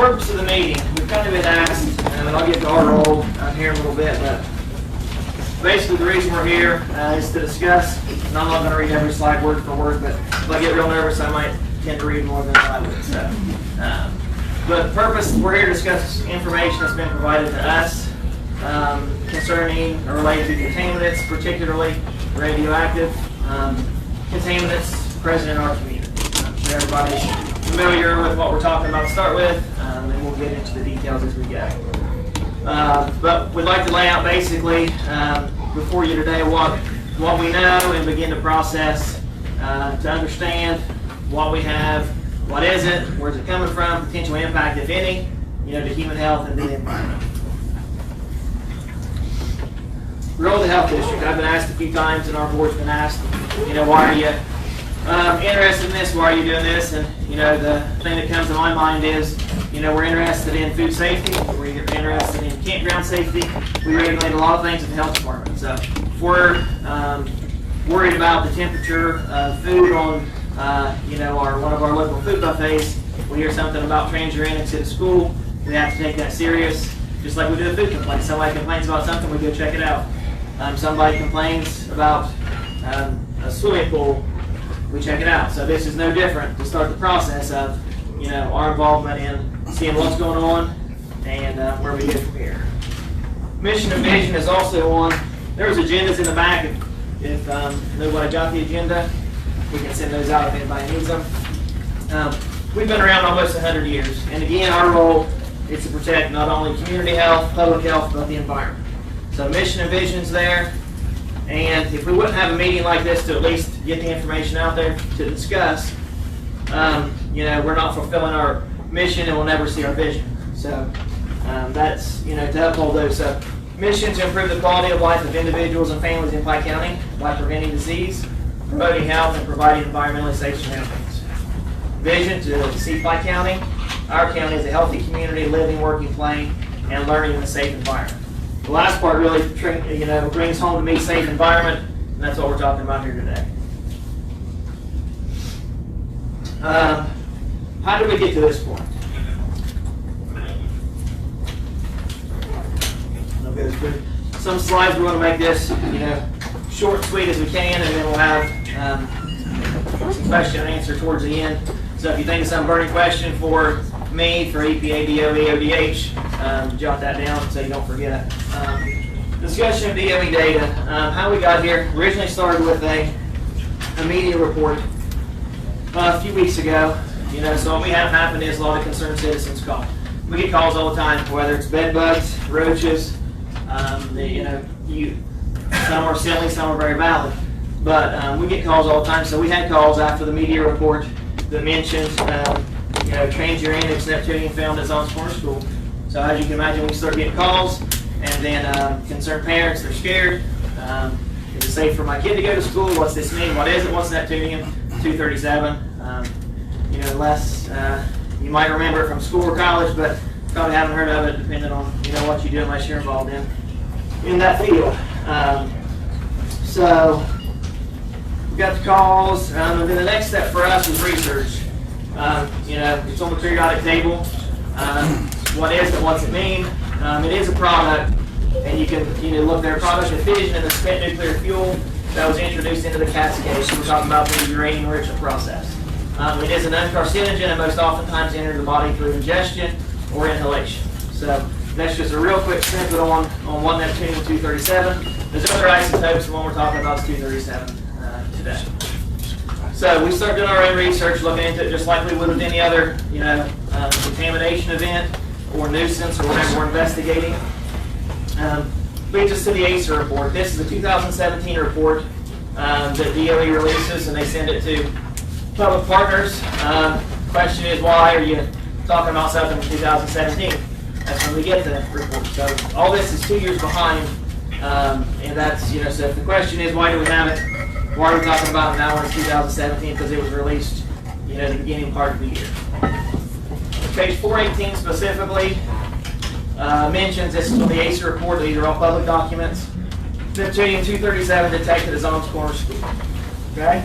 purpose of the meeting, we've kind of been asked, and I'll get to our role here in a little bit, but basically the reason we're here is to discuss, and I'm not going to read every slide word for word, but if I get real nervous, I might tend to read more than I would. So, but the purpose, we're here to discuss information that's been provided to us concerning or related to contaminants, particularly radioactive contaminants present in our community. I'm sure everybody's familiar with what we're talking about to start with, and we'll get into the details as we go. But we'd like to lay out basically before you today what we know and begin to process to understand what we have, what is it, where's it coming from, potential impact, if any, to human health and the environment. Role of the health district. I've been asked a few times, and our board's been asked, why are you interested in this? Why are you doing this? And the thing that comes to my mind is, we're interested in food safety. We're interested in campground safety. We regulate a lot of things at the health department. So if we're worried about the temperature of food on, one of our local food buffets, we hear something about transuranics at a school, we have to take that serious. Just like we do a food complaint. Somebody complains about something, we go check it out. Somebody complains about a swimming pool, we check it out. So this is no different to start the process of, our involvement in seeing what's going on and where we go from here. Mission and vision is also on. There's agendas in the back. If nobody got the agenda, we can send those out if anybody needs them. We've been around almost 100 years, and again, our role is to protect not only community health, public health, but the environment. So mission and vision's there, and if we wouldn't have a meeting like this to at least get the information out there to discuss, we're not fulfilling our mission and we'll never see our vision. So that's, to uphold those. So mission to improve the quality of life of individuals and families in Pike County by preventing disease, promoting health, and providing environmentally safe surroundings. Vision to see Pike County, our county, as a healthy community, living, working, playing, and learning in a safe environment. The last part really, brings home to me safe environment, and that's what we're talking about here today. How did we get to this point? I'll go through some slides. We want to make this, short and sweet as we can, and then we'll have some question and answer towards the end. So if you think of some burning question for me, for EPA, DOE, ODH, jot that down so you don't forget. Discussion of DOE data. How we got here, originally started with a media report a few weeks ago. So what we have happen is a lot of concerned citizens call. We get calls all the time, whether it's bed bugs, roaches, some are silly, some are very valid. But we get calls all the time. So we had calls after the media report that mentioned, transuranics, neptunium found at Zones Corner School. So as you can imagine, we start getting calls, and then concerned parents, they're scared. Is it safe for my kid to go to school? What's this mean? What is it? What's neptunium-237? Unless you might remember it from school or college, but probably haven't heard of it, depending on what you do, unless you're involved in that field. So we got the calls, and then the next step for us was research. It's on the periodic table. What is it? What's it mean? It is a product, and you can look there. Product of fission in the spent nuclear fuel that was introduced into the cascade. So we're talking about the uranium enrichment process. It is an uncarcinogen and most oftentimes enters the body through ingestion or inhalation. So that's just a real quick snippet on one neptunium-237. There's other isotopes. The one we're talking about is 237 today. So we started doing our own research, looking into it just like we would with any other, contamination event or nuisance or whatever we're investigating. Leads us to the ACER report. This is a 2017 report that DOE releases, and they send it to public partners. Question is, why are you talking about something from 2017? That's when we get the report. So all this is 2 years behind, and that's, so if the question is, why do we have it? Why are we talking about it now when it's 2017? Because it was released, the beginning part of the year. Page 418 specifically mentions, this is from the ACER report, these are all public documents. Neptunium-237 detected at Zones Corner School. Okay?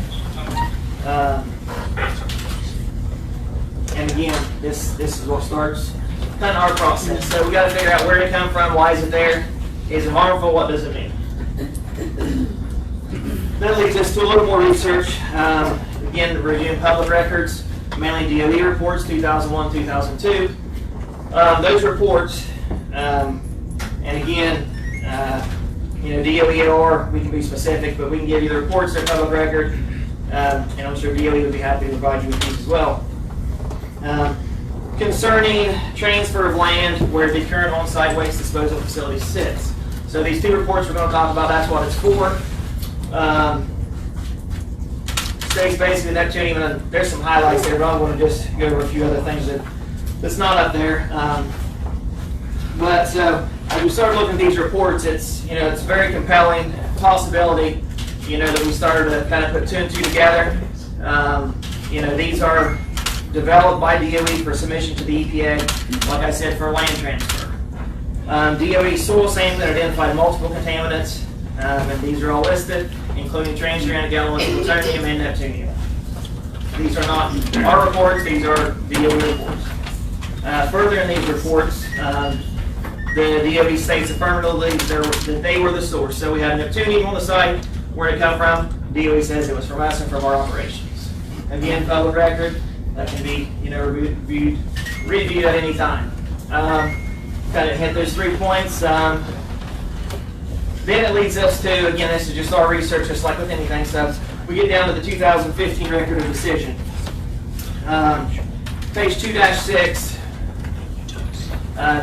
And again, this is what starts kind of our process. So we got to figure out where did it come from, why is it there, is it harmful, what does it mean? That leads us to a little more research. Again, reviewing public records, mainly DOE reports, 2001, 2002. Those reports, and again, DOE or we can be specific, but we can give you the reports that are public record, and I'm sure DOE would be happy to provide you with these as well. Concerning transfer of land where the current on-site waste disposal facility sits. So these two reports we're going to talk about, that's what it's for. States basically neptunium, and there's some highlights there, but I'm going to just go over a few other things that's not up there. But so as we start looking at these reports, it's it's a very compelling possibility, that we started to kind of put two and two together. These are developed by DOE for submission to the EPA, like I said, for land transfer. DOE soil sampling identified multiple contaminants, and these are all listed, including transuranic elements, plutonium, and neptunium. These are not our reports, these are DOE reports. Further in these reports, the DOE states affirmatively that they were the source. So we had neptunium on the site. Where did it come from? DOE says it was from us and from our operations. Again, public record. That can be, reviewed at any time. Kind of hit those 3 points. Then it leads us to, again, this is just our research, just like with anything. So we get down to the 2015 record of decision. Page 2-6.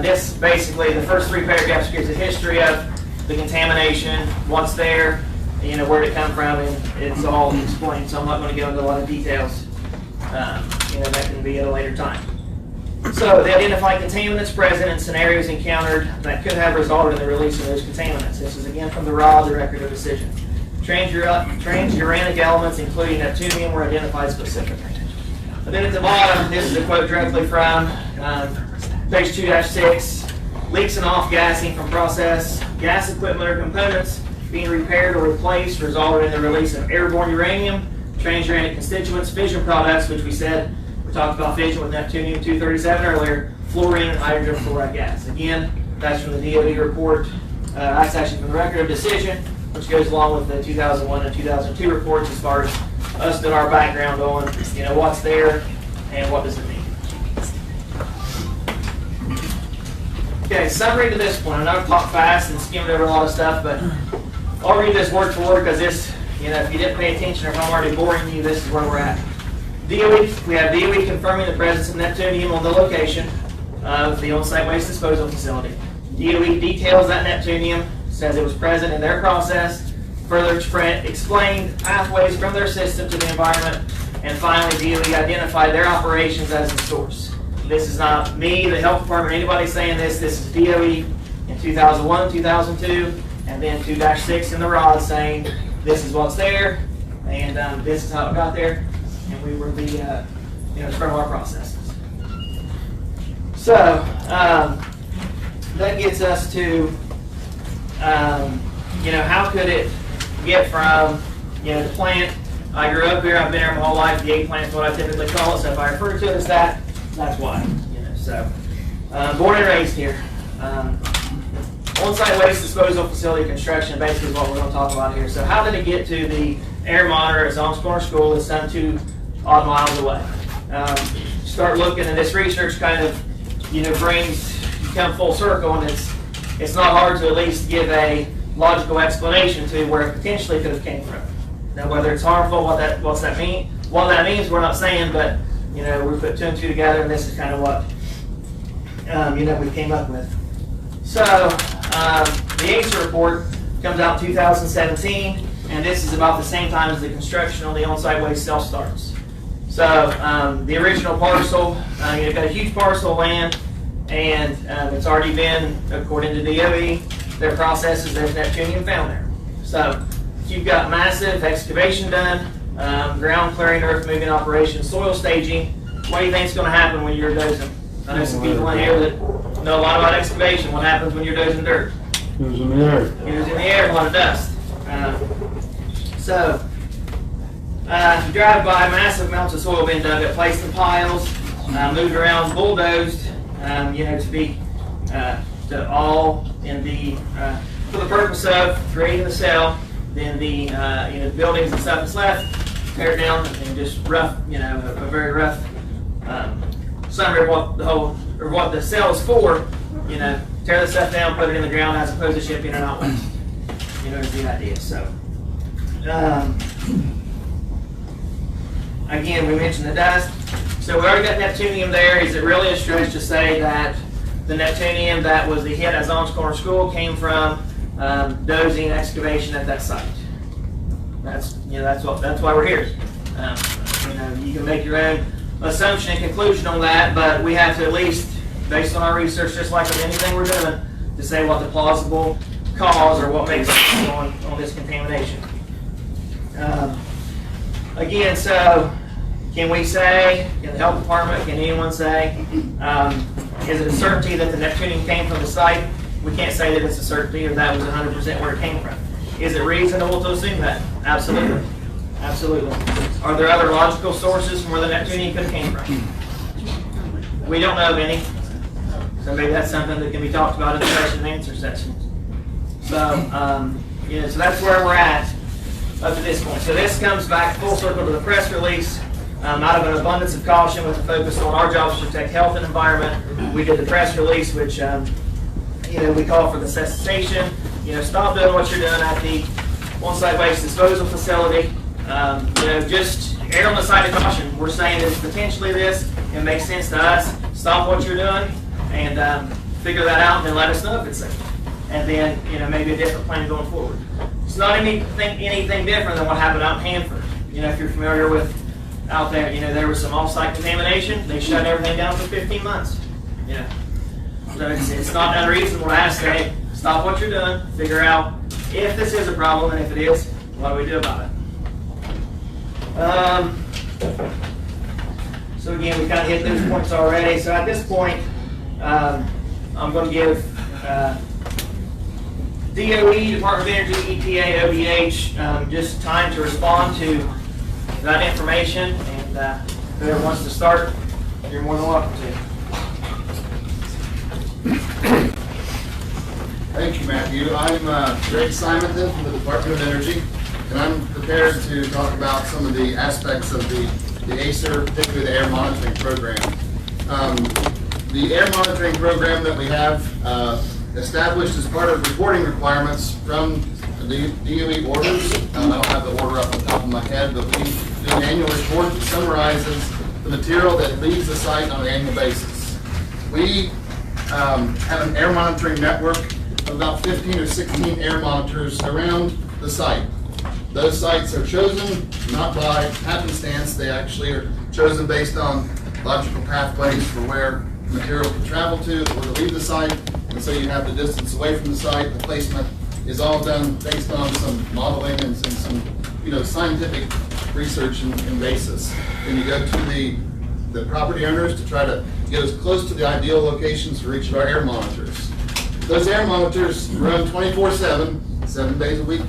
This basically, the first 3 paragraphs gives a history of the contamination, what's there, where did it come from, and it's all explained. So I'm not going to go into a lot of details. That can be at a later time. So they identify contaminants present in scenarios encountered that could have resulted in the release of those contaminants. This is again from the ROD, the record of decision. Transuranic elements, including neptunium, were identified specifically. But then at the bottom, this is a quote directly from page 2-6. Leaks and off-gassing from process gas equipment or components being repaired or replaced resulted in the release of airborne uranium, transuranic constituents, fission products, which we talked about fission with neptunium-237 earlier, fluorine and hydrogen fluoride gas. Again, that's from the DOE report. That's actually from the record of decision, which goes along with the 2001 and 2002 reports as far as us doing our background on, what's there and what does it mean. Okay, summary to this point. I know I've talked fast and skimmed over a lot of stuff, but I'll read this word for word because this, if you didn't pay attention or if I'm already boring you, this is where we're at. DOE, we have DOE confirming the presence of neptunium on the location of the on-site waste disposal facility. DOE details that neptunium, says it was present in their process, further explained pathways from their system to the environment, and finally DOE identified their operations as the source. This is not me, the health department, anybody saying this. This is DOE in 2001, 2002, and then 2-6 in the ROD saying this is what's there, and this is how it got there, and we were the, it's from our processes. So, that gets us to, how could it get from, the plant. I grew up here, I've been here my whole life, the A plant is what I typically call it, so if I refer to it as that, that's why. Born and raised here. On-site waste disposal facility construction basically is what we're going to talk about here. So how did it get to the air monitor at Zones Corner School that's some 2 odd miles away? Start looking, and this research kind of, brings, you come full circle, and it's not hard to at least give a logical explanation to where it potentially could have came from. Now, whether it's harmful, what that means, we're not saying, but we put 2 and 2 together, and this is kind of what we came up with. So the ACE report comes out in 2017, and this is about the same time as the construction on the on-site waste cell starts. So the original parcel, you've got a huge parcel of land, and it's already been, according to DOE, their processes, there's neptunium found there. So you've got massive excavation done, ground clearing, earth moving operations, soil staging. What do you think is going to happen when you're dozing? I know some people in here that know a lot about excavation. What happens when you're dozing dirt? It was in the air. It was in the air, a lot of dust. You drive by, massive amounts of soil being dug up, placed in piles. moved around, bulldozed, to be to all in the for the purpose of creating the cell. Then the the buildings and stuff that's left, tear it down and just rough, a very rough summary of what the cell is for. Tear the stuff down, put it in the ground as opposed to shipping it out west. Is the idea. So. Again, we mentioned the dust. So we already got neptunium there. Is it really a stretch to say that the neptunium that was the hit at Zong's Corner School came from dozing excavation at that site? That's why we're here. You can make your own assumption and conclusion on that, but we have to at least, based on our research, just like with anything we're doing, to say what the plausible cause or what makes sense on this contamination. Again, so can we say, in the health department, can anyone say, is it a certainty that the neptunium came from the site? We can't say that it's a certainty or that was 100% where it came from. Is it reasonable to assume that? Absolutely. Absolutely. Are there other logical sources from where the neptunium could have came from? We don't know of any. So maybe that's something that can be talked about in the question and answer section. So, so that's where we're at up to this point. So this comes back full circle to the press release. Out of an abundance of caution with a focus on our jobs to protect health and environment, we did the press release, which we call for the cessation. Stop doing what you're doing at the on-site waste disposal facility. Just err on the side of caution. We're saying it's potentially this. It makes sense to us. Stop what you're doing and figure that out, and then let us know if it's safe. And then maybe a different plan going forward. It's not anything different than what happened out in Hanford. If you're familiar with out there, there was some off-site contamination. They shut everything down for 15 months. So it's not unreasonable to ask, hey, stop what you're doing, figure out if this is a problem, and if it is, what do we do about it? So again, we kind of hit those points already. So at this point, I'm going to give DOE, Department of Energy, EPA, ODH, just time to respond to that information, and whoever wants to start, you're more than welcome to. Thank you, Matthew. I'm Greg Simonton from the Department of Energy, and I'm prepared to talk about some of the aspects of the ACER, particularly the air monitoring program. The air monitoring program that we have established as part of reporting requirements from the DOE orders. I don't have the order off the top of my head, but we do an annual report that summarizes the material that leaves the site on an annual basis. We have an air monitoring network of about 15 or 16 air monitors around the site. Those sites are chosen not by happenstance. They actually are chosen based on logical pathways for where material can travel to or to leave the site. And so you have the distance away from the site. The placement is all done based on some modeling and some scientific research and basis. Then you go to the property owners to try to get as close to the ideal locations for each of our air monitors. Those air monitors run 24/7, 7 days a week,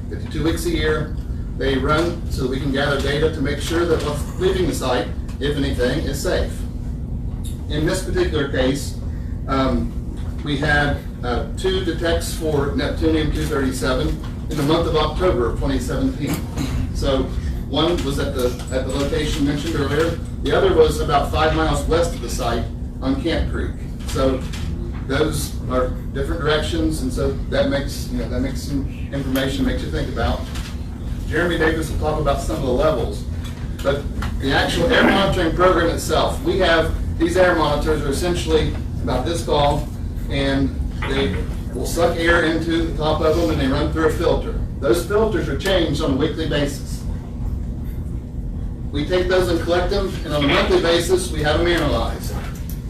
52 weeks a year. They run so that we can gather data to make sure that what's leaving the site, if anything, is safe. In this particular case, we had 2 detects for neptunium-237 in the month of October of 2017. So one was at the location mentioned earlier. The other was about 5 miles west of the site on Camp Creek. So those are different directions, and so that makes some information, makes you think about. Jeremy Davis will talk about some of the levels, but the actual air monitoring program itself, we have these air monitors are essentially about this tall, and they will suck air into the top of them, and they run through a filter. Those filters are changed on a weekly basis. We take those and collect them, and on a monthly basis, we have them analyzed.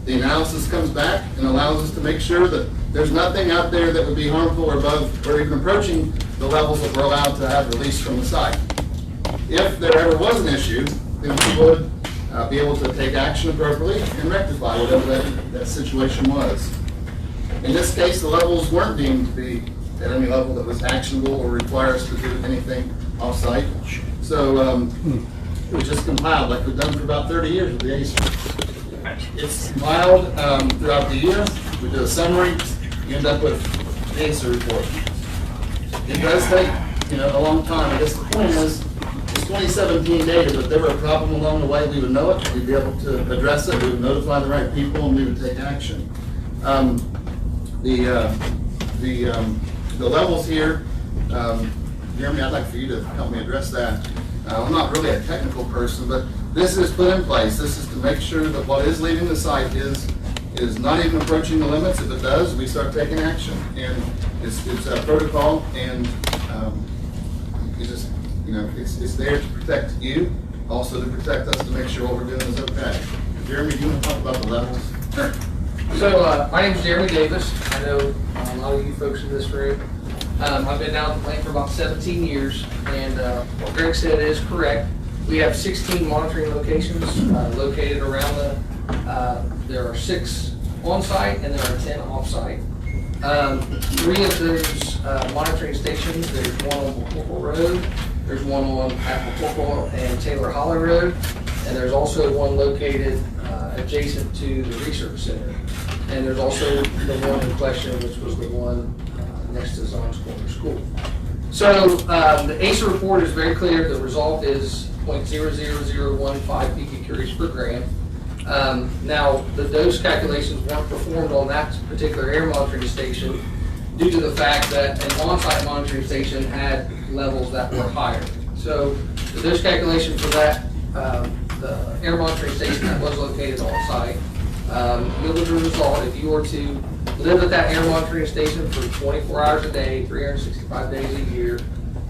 The analysis comes back and allows us to make sure that there's nothing out there that would be harmful or above or even approaching the levels that we're allowed to have released from the site. If there ever was an issue, then we would be able to take action appropriately and rectify whatever that situation was. In this case, the levels weren't deemed to be at any level that was actionable or require us to do anything off-site. So it was just compiled like we've done for about 30 years with the ACER. It's compiled throughout the year. We do a summary. You end up with the ACER report. It does take, a long time. I guess the point is, it's 2017 data, but if there were a problem along the way, we would know it. We'd be able to address it. We would notify the right people, and we would take action. The levels here, Jeremy, I'd like for you to help me address that. I'm not really a technical person, but this is put in place. This is to make sure that what is leaving the site is not even approaching the limits. If it does, we start taking action. And it's a protocol, and it's there to protect you, also to protect us, to make sure what we're doing is okay. Jeremy, do you want to talk about the levels? Sure. So my name is Jeremy Davis. I know a lot of you folks in this room. I've been down at the plant for about 17 years, and what Greg said is correct. We have 16 monitoring locations located around there are 6 on-site and there are 10 off-site. 3 of those monitoring stations, there's one on McCorkle Road, there's one on McCorkle and Taylor Hollow Road, and there's also one located adjacent to the research center. And there's also the one in question, which was the one next to Zons Corner School. So the ACER report is very clear. The result is 0.00015 picocuries per gram. Now, the dose calculations weren't performed on that particular air monitoring station due to the fact that an on-site monitoring station had levels that were higher. So the dose calculation for that, the air monitoring station that was located on-site, yielded a result. If you were to live at that air monitoring station for 24 hours a day, 365 days a year,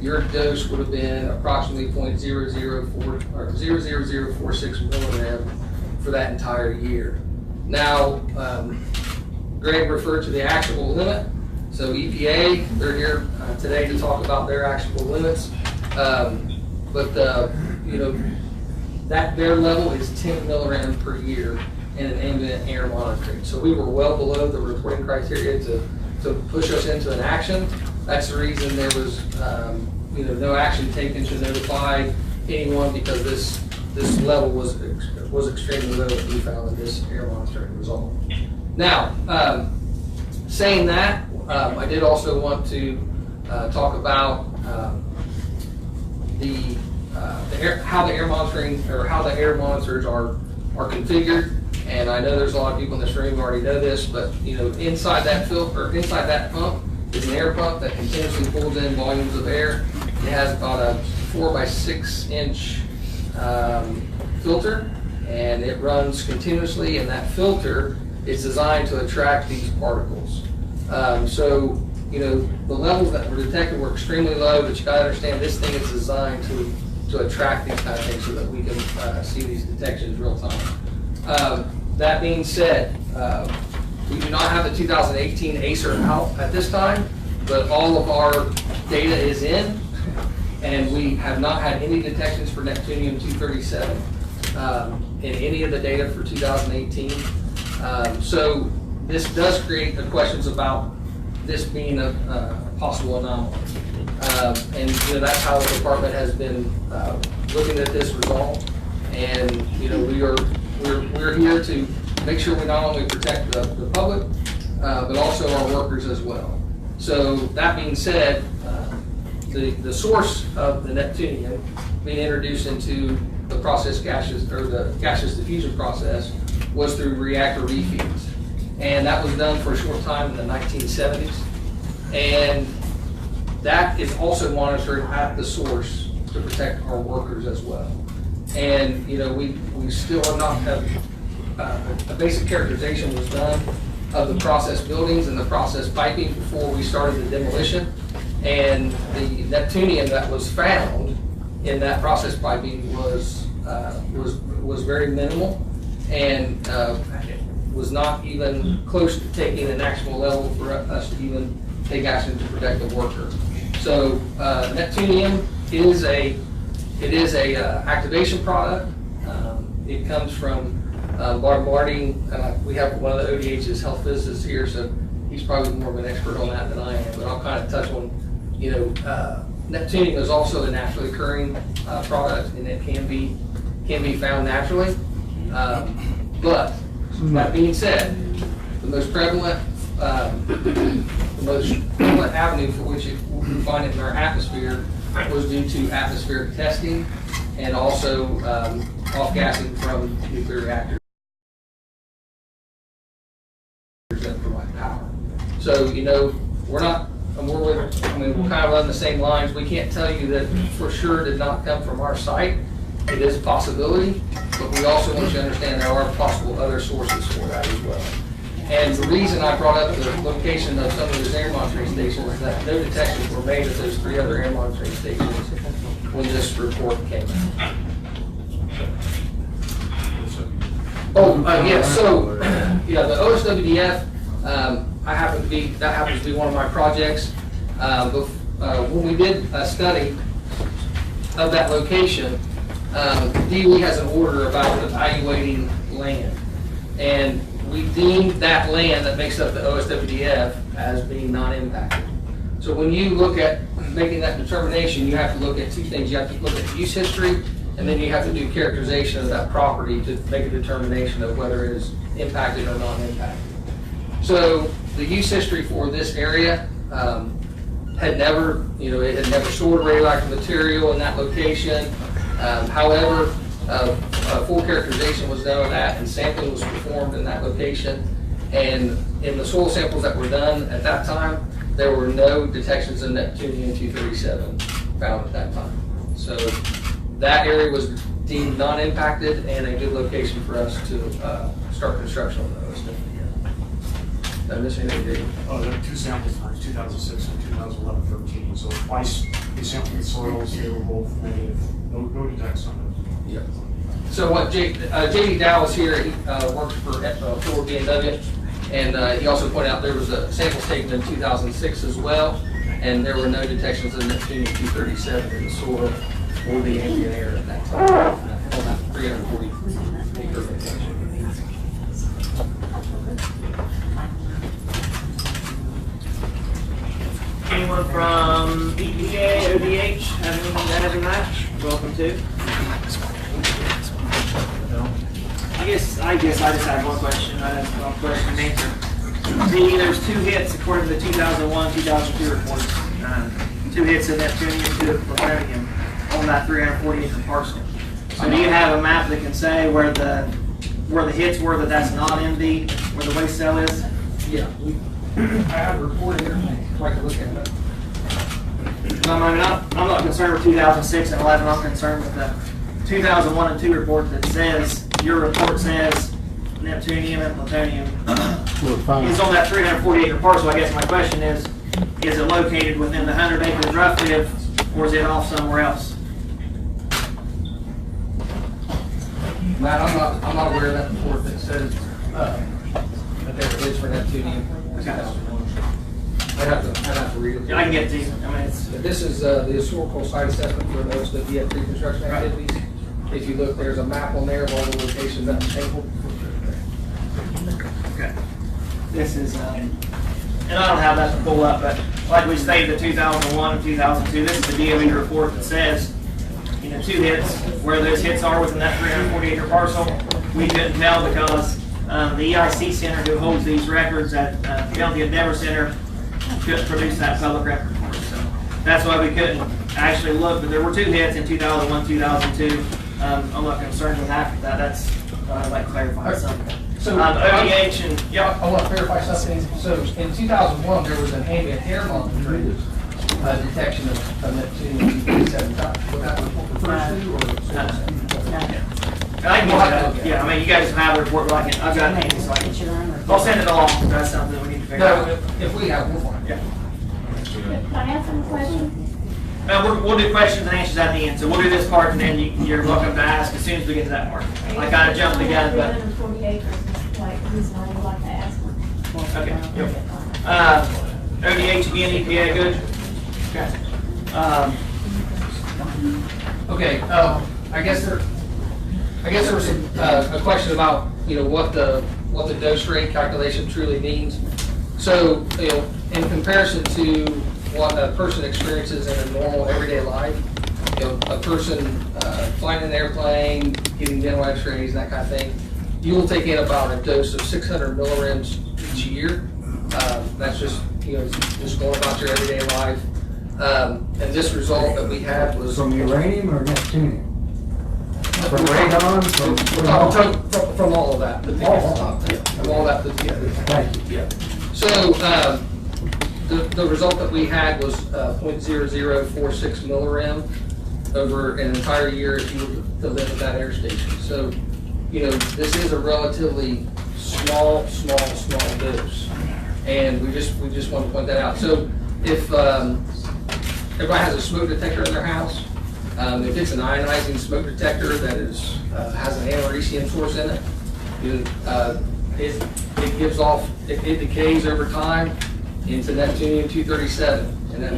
your dose would have been approximately 0.004 or 0.00046 milligram for that entire year. Now, Greg referred to the actionable limit. So EPA, they're here today to talk about their actionable limits. But that their level is 10 milligrams per year in an ambient air monitoring. So we were well below the reporting criteria to push us into an action. That's the reason there was no action taken to notify anyone, because this level was extremely low, as we found in this air monitoring result. Now, saying that, I did also want to talk about how the air monitoring, or how the air monitors are configured. And I know there's a lot of people in this room who already know this, but inside that filter, inside that pump, is an air pump that continuously pulls in volumes of air. It has about a 4 by 6 inch filter, and it runs continuously, and that filter is designed to attract these particles. So the levels that were detected were extremely low, but you gotta understand this thing is designed to attract these kind of things so that we can see these detections real time. That being said, we do not have the 2018 ACER out at this time, but all of our data is in, and we have not had any detections for neptunium-237 in any of the data for 2018. So this does create the questions about this being a possible anomaly. And that's how the department has been looking at this result. And we're here to make sure we not only protect the public, but also our workers as well. So that being said, the source of the neptunium being introduced into the process gaseous, or the gaseous diffusion process, was through reactor refeeds. And that was done for a short time in the 1970s. And that is also monitored at the source to protect our workers as well. And we still have not have a basic characterization was done of the process buildings and the process piping before we started the demolition. And the neptunium that was found in that process piping was very minimal, and was not even close to taking an actual level for us to even take action to protect the worker. So neptunium is a activation product. It comes from bombarding. We have one of the ODH's health physicists here, so he's probably more of an expert on that than I am. But I'll kind of touch on, neptunium is also a naturally occurring product, and it can be found naturally. But That being said, the most prevalent avenue for which we find it in our atmosphere was due to atmospheric testing and also off-gassing from nuclear reactors that provide power. So, we're kind of on the same lines. We can't tell you that for sure did not come from our site. It is a possibility, but we also want you to understand there are possible other sources for that as well. And the reason I brought up the location of some of those air monitoring stations is that no detections were made at those 3 other air monitoring stations when this report came out. So the OSWDF, that happens to be one of my projects. When we did a study of that location, DOE has an order about evaluating land. And we deemed that land that makes up the OSWDF as being non-impacted. So when you look at making that determination, you have to look at 2 things. You have to look at use history, and then you have to do characterization of that property to make a determination of whether it is impacted or non-impacted. So the use history for this area had never stored radioactive material in that location. However, a full characterization was done of that, and sampling was performed in that location. And in the soil samples that were done at that time, there were no detections of neptunium-237 found at that time. So that area was deemed non-impacted and a good location for us to start construction on the OSWDF. Did I miss anything, David? Oh, there are 2 samples for 2006 and 2011-13. So twice we sampled the soils, they were both negative. No detects on those. Yeah. So what J.D. Dow was here, he worked for Ford B&W, and he also pointed out there was a samples taken in 2006 as well, and there were no detections of neptunium-237 in the soil or the ambient air at that time on that 340-acre location. Anyone from EPA, ODH, have anything to add to that? Welcome to. I guess I just have one question. I have one question and answer. See, there's 2 hits according to the 2001-2002 report. 2 hits of neptunium, 2 of plutonium on that 340-acre parcel. So do you have a map that can say where the hits were that's not in where the waste cell is? Yeah, I have a report here. I can look at it. I'm not concerned with 2006 and 11. I'm concerned with the 2001 and 2 report that says, your report says neptunium and plutonium is on that 340-acre parcel. I guess my question is it located within the 100 acres roughly, or is it off somewhere else? Matt, I'm not aware of that report that says that there is for neptunium. I'd have to read it. I can get it to you. I mean, This is the historical site assessment for most of the pre-construction activities. If you look, there's a map on there of all the locations that the table. okay. This is, and I don't have that to pull up, but like we stated, the 2001 and 2002, this is the DOE report that says, 2 hits, where those hits are within that 340-acre parcel. We couldn't tell because the EIC Center, who holds these records at County Endeavor Center, couldn't produce that public record report. So that's why we couldn't actually look, but there were 2 hits in 2001, 2002. I'm not concerned with after that. That's I'd like to clarify something. So ODH and yeah, I want to clarify something. So in 2001, there was an ambient air monitoring detection of neptunium-237. Would that report refers to, or? And I can get that. Yeah, I mean, you guys have a report, but I've got it handy, so I'll send it along. If that's something we need to figure out. No, if we have, we'll find it. Yeah. Can I ask some questions? We'll do questions and answers at the end. So we'll do this part, and then you're welcome to ask as soon as we get to that part. I kind of jumped the gun, but 340 acres is like the reason I would like to ask one. okay. ODH again, EPA, good. Okay. I guess there was a question about what the dose rate calculation truly means. So in comparison to what a person experiences in a normal everyday life, a person flying an airplane, getting dental X-rays, that kind of thing, you'll take in about a dose of 600 millirems each year. That's just, just going about your everyday life. And this result that we had was From uranium or neptunium? From We're radon? from all of that. From all that put together. Thank you. Yeah. So, the result that we had was 0.0046 millirem over an entire year if you were to live at that air station. So, this is a relatively small dose. And we just want to point that out. So, if everybody has a smoke detector in their house, if it's an ionizing smoke detector that has an americium source in it, it gives off, it decays over time into neptunium-237. And then,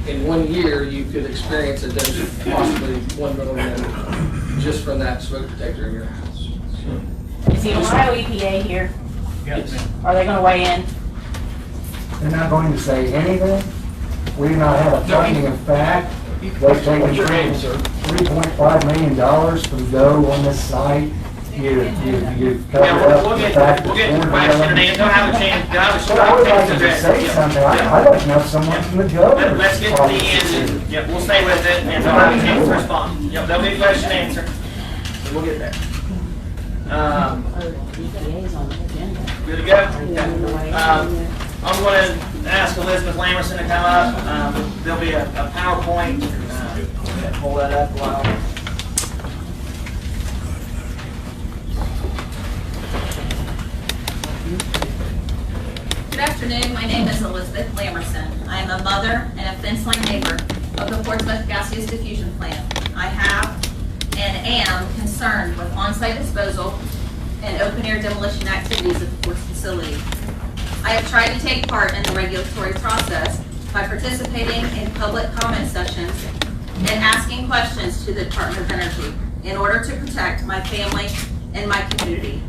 in 1 year, you could experience a dose of possibly 1 milligram just from that smoke detector in your house. Is the Ohio EPA here? Yes. Are they gonna weigh in? They're not going to say anything? We do not have a finding of fact. They've taken What's your name, sir? $3.5 million from Go on this site. You've covered Yeah, up we'll the get fact the that question and answer. They'll have a chance. They'll have a Well, I would like to chance just say address it. something. Yeah. I'd like to know someone from the government. Let's get to the end. Yep, we'll stay with it and they'll have a chance to respond. Yep, there'll be a question and answer. So we'll get there. EPA's on the agenda. Good to go? Okay. I'm going to ask Elizabeth Lamerson to come up. There'll be a PowerPoint. Pull that up while. Good afternoon, my name is Elizabeth Lamerson. I am a mother and a fence-line neighbor of the Portsmouth Gaseous Diffusion Plant. I have and am concerned with on-site disposal and open-air demolition activities at the Ports facility. I have tried to take part in the regulatory process by participating in public comment sessions and asking questions to the Department of Energy in order to protect my family and my community.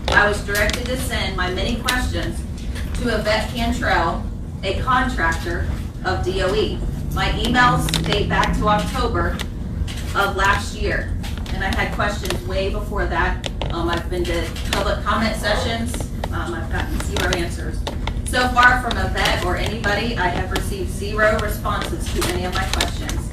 I was directed to send my many questions to Yvette Cantrell, a contractor of DOE. My emails date back to October of last year, and I had questions way before that. I've been to public comment sessions. I've gotten 0 answers. So far from Yvette or anybody, I have received 0 responses to any of my questions.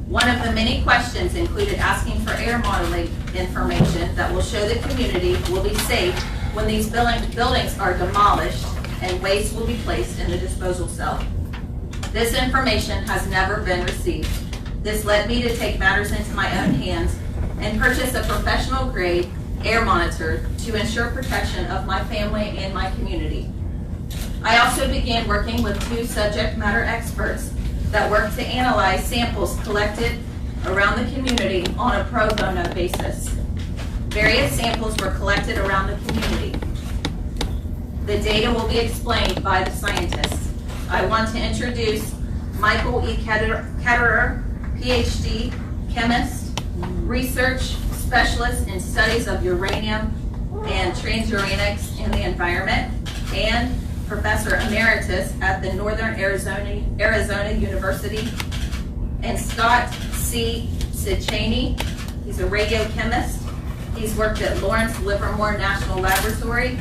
One of the many questions included asking for air modeling information that will show the community will be safe when these buildings are demolished and waste will be placed in the disposal cell. This information has never been received. This led me to take matters into my own hands and purchase a professional grade air monitor to ensure protection of my family and my community. I also began working with 2 subject matter experts that work to analyze samples collected around the community on a pro bono basis. Various samples were collected around the community. The data will be explained by the scientists. I want to introduce Michael E. Ketterer, PhD, chemist, research specialist in studies of uranium and transuranics in the environment, and Professor Emeritus at the Northern Arizona University, and Scott C. Sichaney. He's a radiochemist. He's worked at Lawrence Livermore National Laboratory,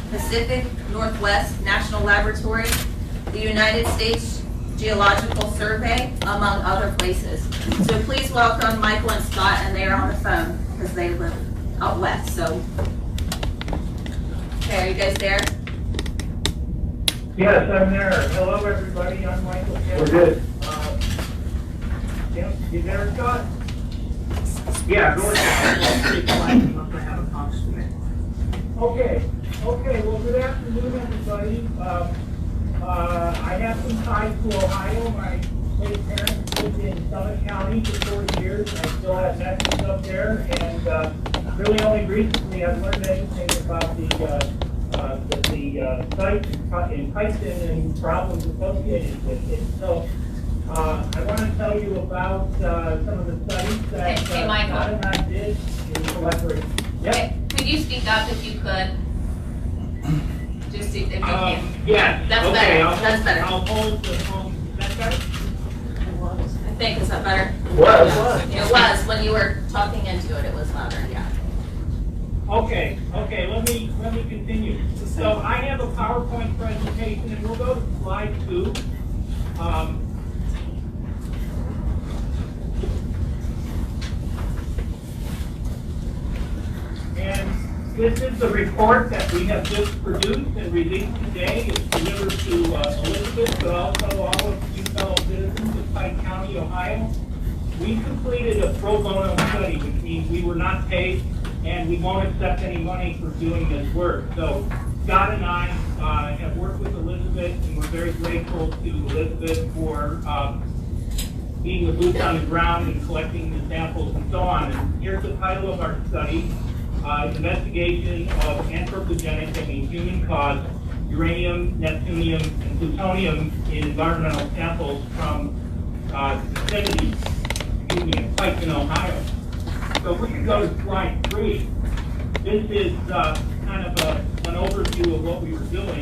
Pacific Northwest National Laboratory, the United States Geological Survey, among other places. So please welcome Michael and Scott, and they are on the phone because they live out west. So, okay, are you guys there? Yes, I'm there. Hello, everybody. I'm Michael. We're good. You there, Scott? Yeah, go ahead. I'm pretty quiet. I'm not gonna have a conversation. Okay. Well, good afternoon, everybody. I have some ties to Ohio. My late parents lived in Summit County for 40 years, and I still have nephews up there. And really, only recently I've learned anything about the site in Pike and problems associated with it. So I want to tell you about some of the studies that Hey, Michael. Scott and I did in collaboration. Yep. Okay, could you speak up if you could? Just see if you can. Yes. That's Okay, better. That's better. I'll hold the phone. Is that better? I think, is that better? Was. It was, when you were talking into it, it was louder, yeah. Okay, let me continue. So I have a PowerPoint presentation, and we'll go to slide 2. And this is the report that we have just produced and released today. It's delivered to Elizabeth, but also all of you fellow citizens of Pike County, Ohio. We completed a pro bono study, which means we were not paid and we won't accept any money for doing this work. So Scott and I have worked with Elizabeth, and we're very grateful to Elizabeth for being the boots on the ground and collecting the samples and so on. And here's the title of our study, Investigation of Anthropogenic and Human-Caused Uranium, Neptunium, and Plutonium in Environmental Samples from the vicinity, in Pike, Ohio. So we can go to slide 3. This is kind of an overview of what we were doing.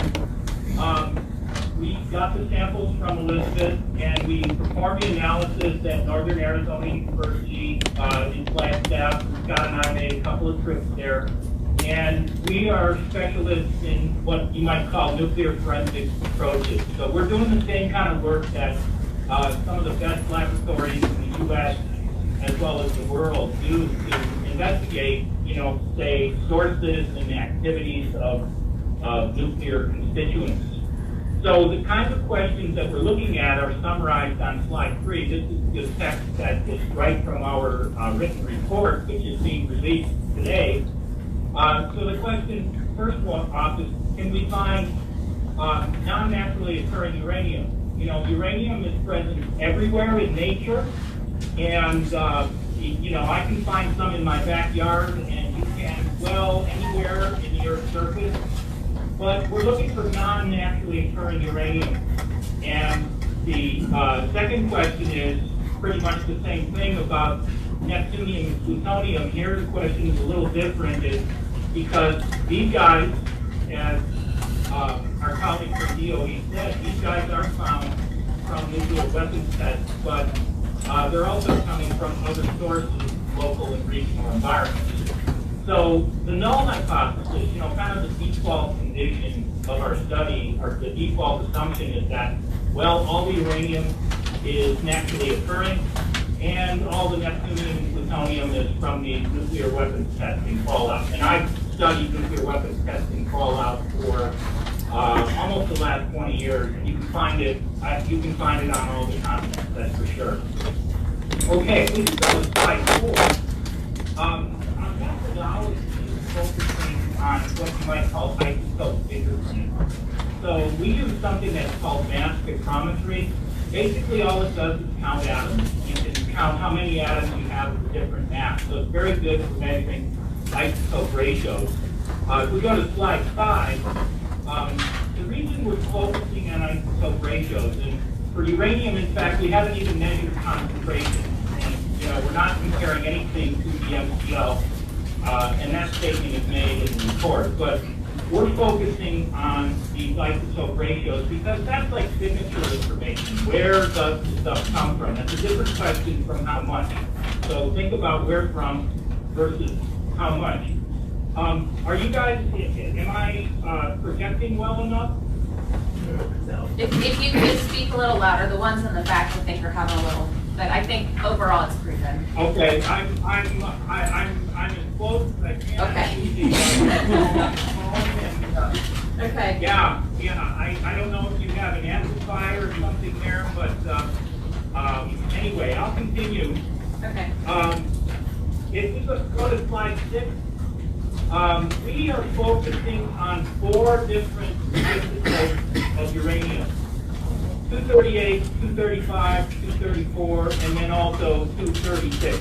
We got the samples from Elizabeth, and we performed the analysis at Northern Arizona University in Flagstaff. Scott and I made a couple of trips there. And we are specialists in what you might call nuclear forensics approaches. So we're doing the same kind of work that some of the best laboratories in the U.S. as well as the world do to investigate, say, sources and activities of nuclear constituents. So the kinds of questions that we're looking at are summarized on slide 3. This is the text that is right from our written report, which is being released today. So the question, first one off, is can we find non-naturally occurring uranium? Uranium is present everywhere in nature, and I can find some in my backyard, and you can as well anywhere in the Earth's surface. But we're looking for non-naturally occurring uranium. And the second question is pretty much the same thing about neptunium and plutonium. Here the question is a little different, is because these guys, as our colleague from DOE said, these guys are found from nuclear weapons tests, but they're also coming from other sources, local and regional environments. So the null hypothesis, kind of the default condition of our study, or the default assumption is that, well, all the uranium is naturally occurring, and all the neptunium and plutonium is from the nuclear weapons testing fallout. And I've studied nuclear weapons testing fallout for almost the last 20 years, and you can find it on all the continents, that's for sure. Okay, please go to slide 4. Our methodology is focusing on what you might call isotope fingerprinting. So we use something that's called mass spectrometry. Basically, all it does is count atoms. You can count how many atoms you have with different mass. So it's very good for measuring isotope ratios. If we go to slide 5, the reason we're focusing on isotope ratios, and for uranium, in fact, we haven't even measured concentration. And, we're not comparing anything to the MCL, and that statement is made in the report. But we're focusing on these isotope ratios because that's like signature information. Where does the stuff come from? That's a different question from how much. So think about where from versus how much. Are you guys, am I projecting well enough? If you could speak a little louder, the ones in the back I think are having a little, but I think overall it's pretty good. Okay, I'm as close as I can. Okay. Okay. Yeah, I don't know if you have an amplifier or something there, but anyway, I'll continue. Okay. If we go to slide 6, we are focusing on 4 different isotopes of uranium. 238, 235, 234, and then also 236.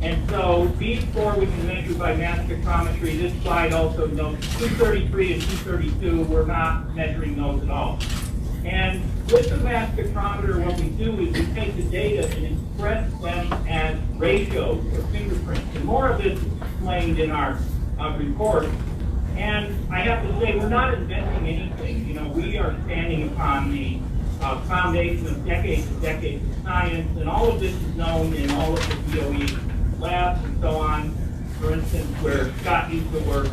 And so these 4 we can measure by mass spectrometry. This slide also notes 233 and 232, we're not measuring those at all. And with the mass spectrometer, what we do is we take the data and express them as ratios or fingerprints. And more of this is explained in our report. And I have to say, we're not inventing anything. We are standing upon the foundation of decades and decades of science, and all of this is known in all of the DOE labs and so on. for instance, where Scott used to work,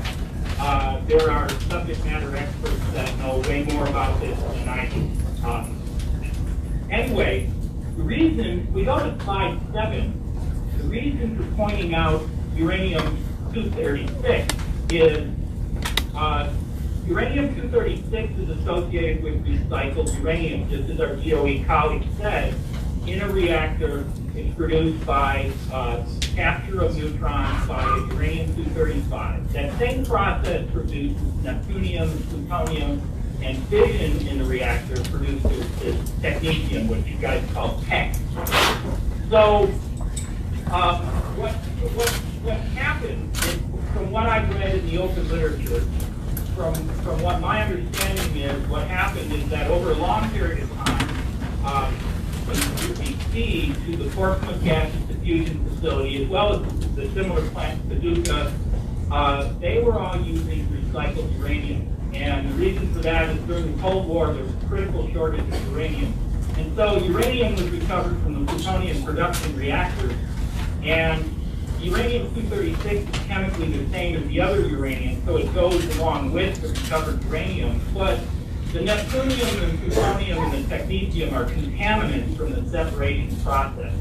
there are subject matter experts that know way more about this than I do. Anyway, the reason, we go to slide 7, the reason for pointing out uranium-236 is uranium-236 is associated with recycled uranium, just as our DOE colleague said. In a reactor, it's produced by capture of neutrons by uranium-235. That same process produces neptunium, plutonium, and fission in the reactor produces this technetium, which you guys call Pike. So, what happened is, from what I've read in the open literature, from what my understanding is, what happened is that over a long period of time, the feed to the Portsmouth Gaseous Diffusion Facility, as well as the similar plants, Paducah, they were all using recycled uranium. And the reason for that is during the Cold War, there was a critical shortage of uranium. And so uranium was recovered from the plutonium production reactors. And uranium-236 is chemically the same as the other uranium, so it goes along with the recovered uranium. But the neptunium and plutonium and the technetium are contaminants from the separation process.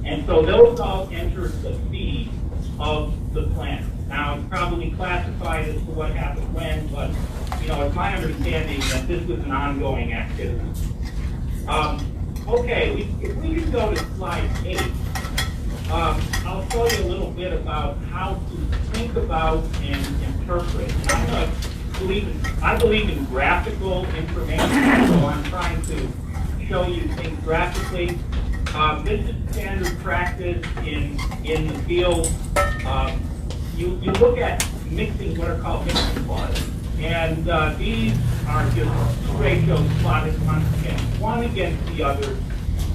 And so those all enter the feed of the plant. Now, it's probably classified as to what happened when, but, it's my understanding that this was an ongoing activity. Okay, if we can go to slide 8, I'll show you a little bit about how to think about and interpret. I believe in graphical information, so I'm trying to show you things graphically. This is standard practice in the field. You look at mixing, what are called mixing clauses, and these are just two ratios plotted one against the other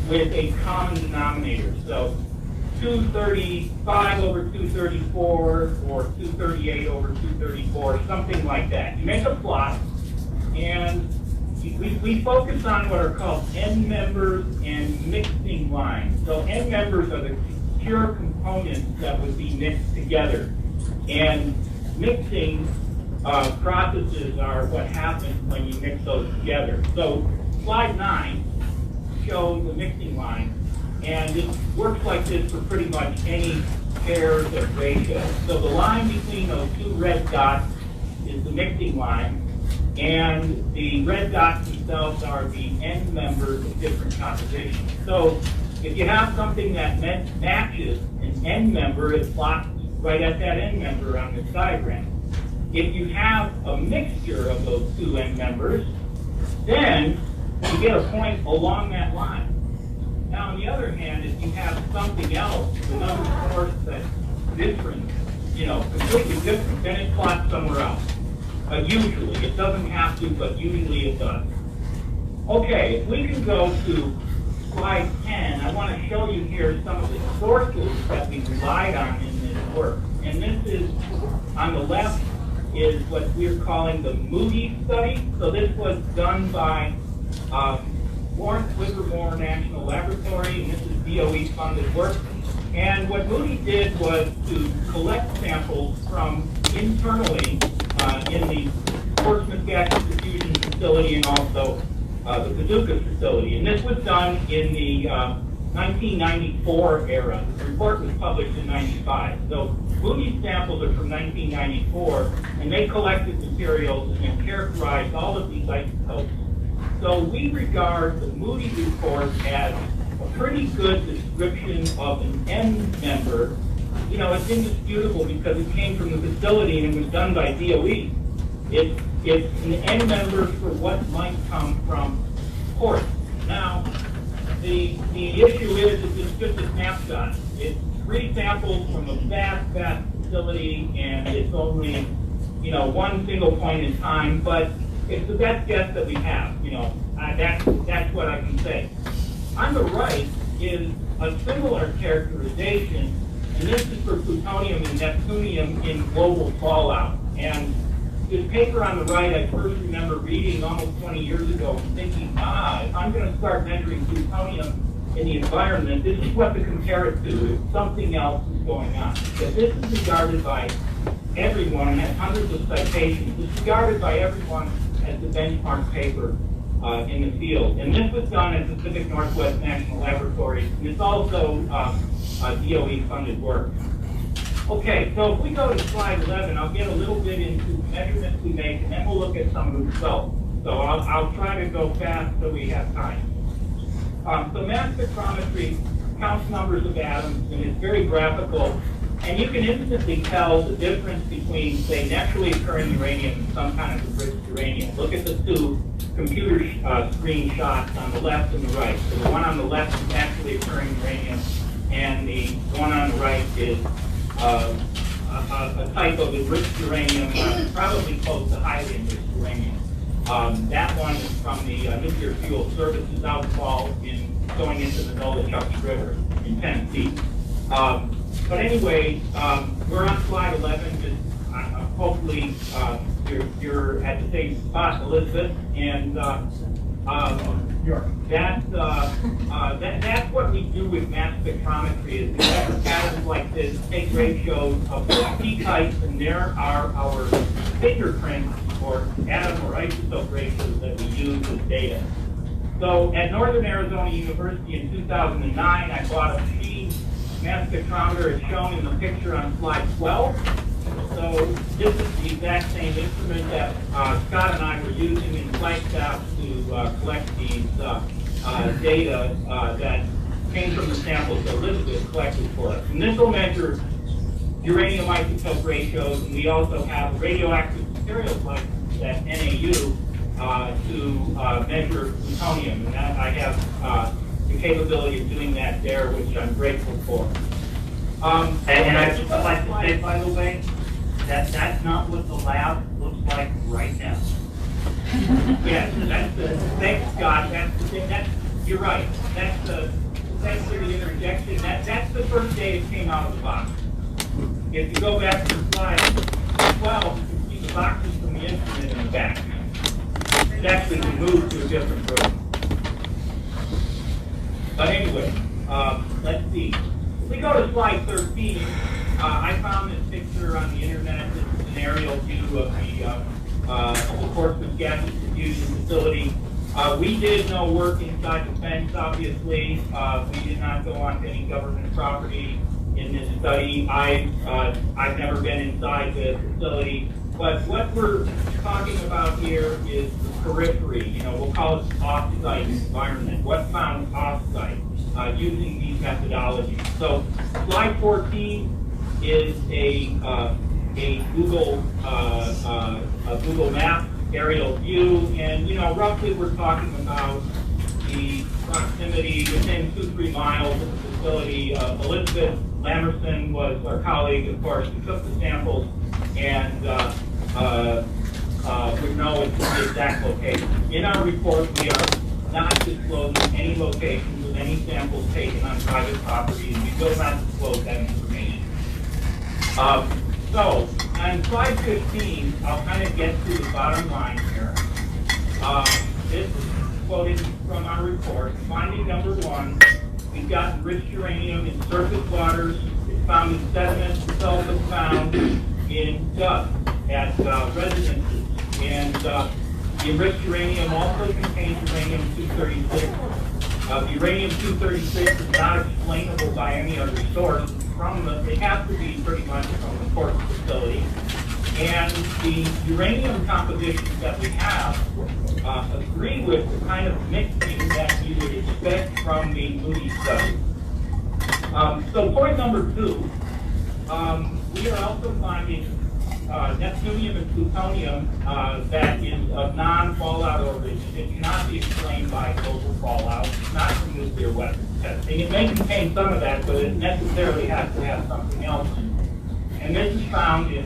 with a common denominator. So 235 over 234 or 238 over 234, something like that. You make a plot, and we focus on what are called end members and mixing lines. So end members are the pure components that would be mixed together. And mixing processes are what happens when you mix those together. So slide 9 shows the mixing line. And it works like this for pretty much any pairs of ratios. So the line between those two red dots is the mixing line, and the red dots themselves are the end members of different compositions. So if you have something that matches an end member, it plots right at that end member on this diagram. If you have a mixture of those two end members, then you get a point along that line. Now, on the other hand, if you have something else, another source that's different, completely different, then it plots somewhere else. Usually. It doesn't have to, but usually it does. Okay, if we can go to slide 10, I want to show you here some of the sources that we relied on in this work. And this is, on the left, is what we're calling the Moody study. So this was done by Lawrence Livermore National Laboratory, and this is DOE-funded work. And what Moody did was to collect samples from internally in the Portsmouth Gaseous Diffusion Facility and also the Paducah facility. And this was done in the 1994 era. The report was published in 95. So Moody's samples are from 1994, and they collected materials and characterized all of these isotopes. So we regard the Moody report as a pretty good description of an end member. It's indisputable because it came from the facility and it was done by DOE. It's an end member for what might come from ports. Now, the issue is it's just a snapshot. It's 3 samples from a vast facility, and it's only, one single point in time, but it's the best guess that we have. That's what I can say. On the right is a similar characterization, and this is for plutonium and neptunium in global fallout. And this paper on the right, I first remember reading almost 20 years ago and thinking, if I'm going to start measuring plutonium in the environment, this is what to compare it to if something else is going on. Because this is regarded by everyone, and has hundreds of citations, it's regarded by everyone as the benchmark paper in the field. And this was done at the Pacific Northwest National Laboratory, and it's also DOE-funded work. Okay, so if we go to slide 11, I'll get a little bit into the measurements we make, and then we'll look at some of the results. So I'll try to go fast so we have time. So mass spectrometry counts numbers of atoms, and it's very graphical. And you can instantly tell the difference between, say, naturally occurring uranium and some kind of enriched uranium. Look at the two computer screen shots on the left and the right. So the one on the left is naturally occurring uranium, and the one on the right is a type of enriched uranium, probably close to highly enriched uranium. That one is from the Nuclear Fuel Services outfall going into the Nolechucks River in Tennessee. But anyway, we're on slide 11. Just, hopefully, you're at the same spot, Elizabeth, and that's what we do with mass spectrometry. Is we measure patterns like this, take ratios of the peak heights, and there are our fingerprints or atom or isotope ratios that we use as data. So at Northern Arizona University in 2009, I bought a machine mass spectrometer as shown in the picture on slide 12. So this is the exact same instrument that Scott and I were using in flight staff to collect these data that came from the samples that Elizabeth collected for us. And this will measure uranium isotope ratios, and we also have radioactive materials like that NAU to measure plutonium. And that I have the capability of doing that there, which I'm grateful for. And I'd just like to say, by the way, that's not what the lab looks like right now. Yes, that's the, thanks Scott, that's the thing, you're right. That's the, thanks for the interjection, that's the first day it came out of the box. If you go back to slide 12, you can see the boxes from the instrument in the back. It's actually moved to a different room. But anyway, let's see. If we go to slide 13, I found this picture on the internet. This is an aerial view of the Portsmouth Gaseous Diffusion Facility. We did no work inside the fence, obviously. We did not go onto any government property in this study. I've never been inside the facility. But what we're talking about here is the periphery. You know, we'll call it off-site environment. What found off-site using these methodologies. So slide 14 is a Google map aerial view, and you know, roughly we're talking about the proximity within 2-3 miles of the facility. Elizabeth Lamerson was our colleague, of course, who took the samples, and we know it's the exact location. In our report, we are not disclosing any locations of any samples taken on private property, and we will not disclose that information. So, on slide 15, I'll kind of get to the bottom line here. This is quoted from our report. Finding number 1, we've got enriched uranium in surface waters. It's found in sediments. It's also found in dust at residences. And the enriched uranium also contains uranium-236. The uranium-236 is not explainable by any other source. It has to be pretty much from the Portsmouth facility. And the uranium compositions that we have agree with the kind of mixing that you would expect from the Moody study. So point number 2, we are also finding neptunium and plutonium that is of non-fallout origin. It cannot be explained by global fallout. It's not from nuclear weapons testing. It may contain some of that, but it necessarily has to have something else in it. And this is found in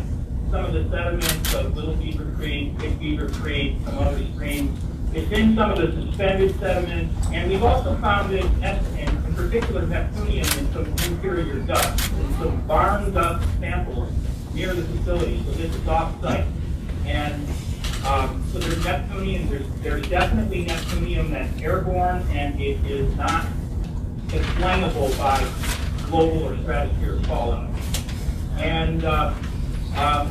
some of the sediments of Little Beaver Creek, Big Beaver Creek, some other streams. It's in some of the suspended sediments, and we've also found it, in particular neptunium, in some interior dust, in some barn dust samples near the facility. So this is off-site. And so there's neptunium, there's definitely neptunium that's airborne, and it is not explainable by global or stratospheric fallout. And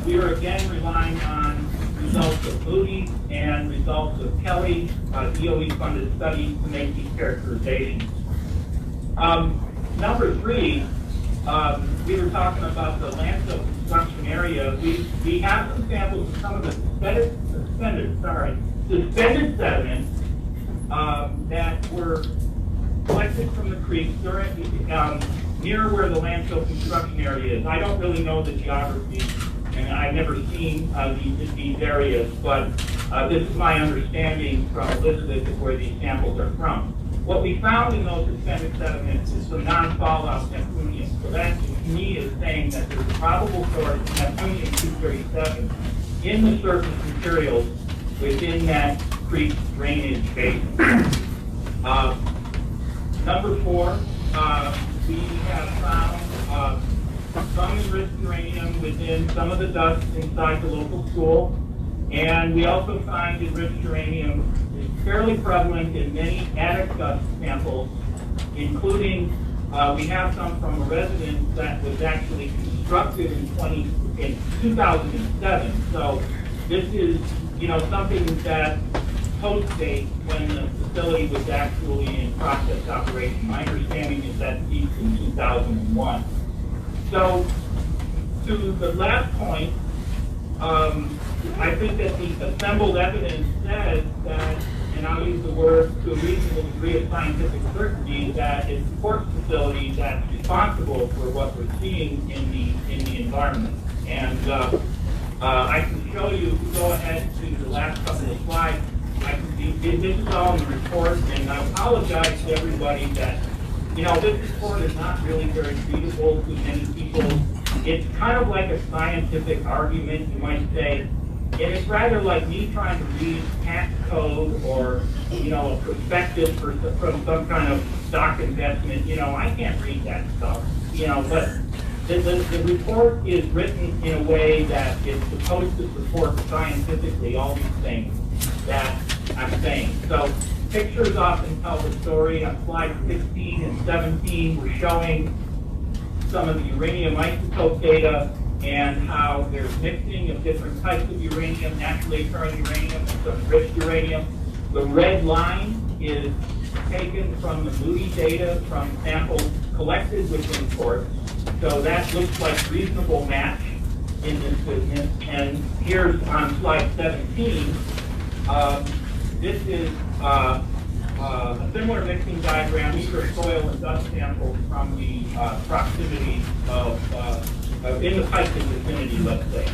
we are again relying on results of Moody and results of Kelly, DOE-funded studies to make these characterizations. Number three, we were talking about the landfill construction area. We have some samples of some of the suspended sediment that were collected from the creek during near where the landfill construction area is. I don't really know the geography, and I've never seen these areas, but this is my understanding from Elizabeth of where these samples are from. What we found in those suspended sediments is some non-fallout neptunium. So that, to me, is saying that there's a probable source of neptunium-237 in the surface materials within that creek drainage basin. Number four, we have found some enriched uranium within some of the dust inside the local school, and we also find enriched uranium is fairly prevalent in many attic dust samples, including we have some from a residence that was actually constructed in 2007. So this is, something that post-date when the facility was actually in process operation. My understanding is that peaked in 2001. So to the last point, I think that the assembled evidence says that, and I'll use the word to a reasonable degree of scientific certainty, that it's the Ports facility that's responsible for what we're seeing in the environment. And I can show you, if you go ahead to the last couple of slides, I can see, this is all in the report, and I apologize to everybody that, this report is not really very readable to many people. It's kind of like a scientific argument, you might say. And it's rather like me trying to read tax code or, a prospectus from some kind of stock investment. I can't read that stuff, but the report is written in a way that it's supposed to support scientifically all these things that I'm saying. So pictures often tell the story. On slide 16 and 17, we're showing some of the uranium isotope data and how there's mixing of different types of uranium, naturally occurring uranium, and some enriched uranium. The red line is taken from the Moody data from samples collected within Ports. So that looks like reasonable match in this business. And here's on slide 17, this is a similar mixing diagram. These are soil and dust samples from the proximity of in the Pike vicinity, let's say.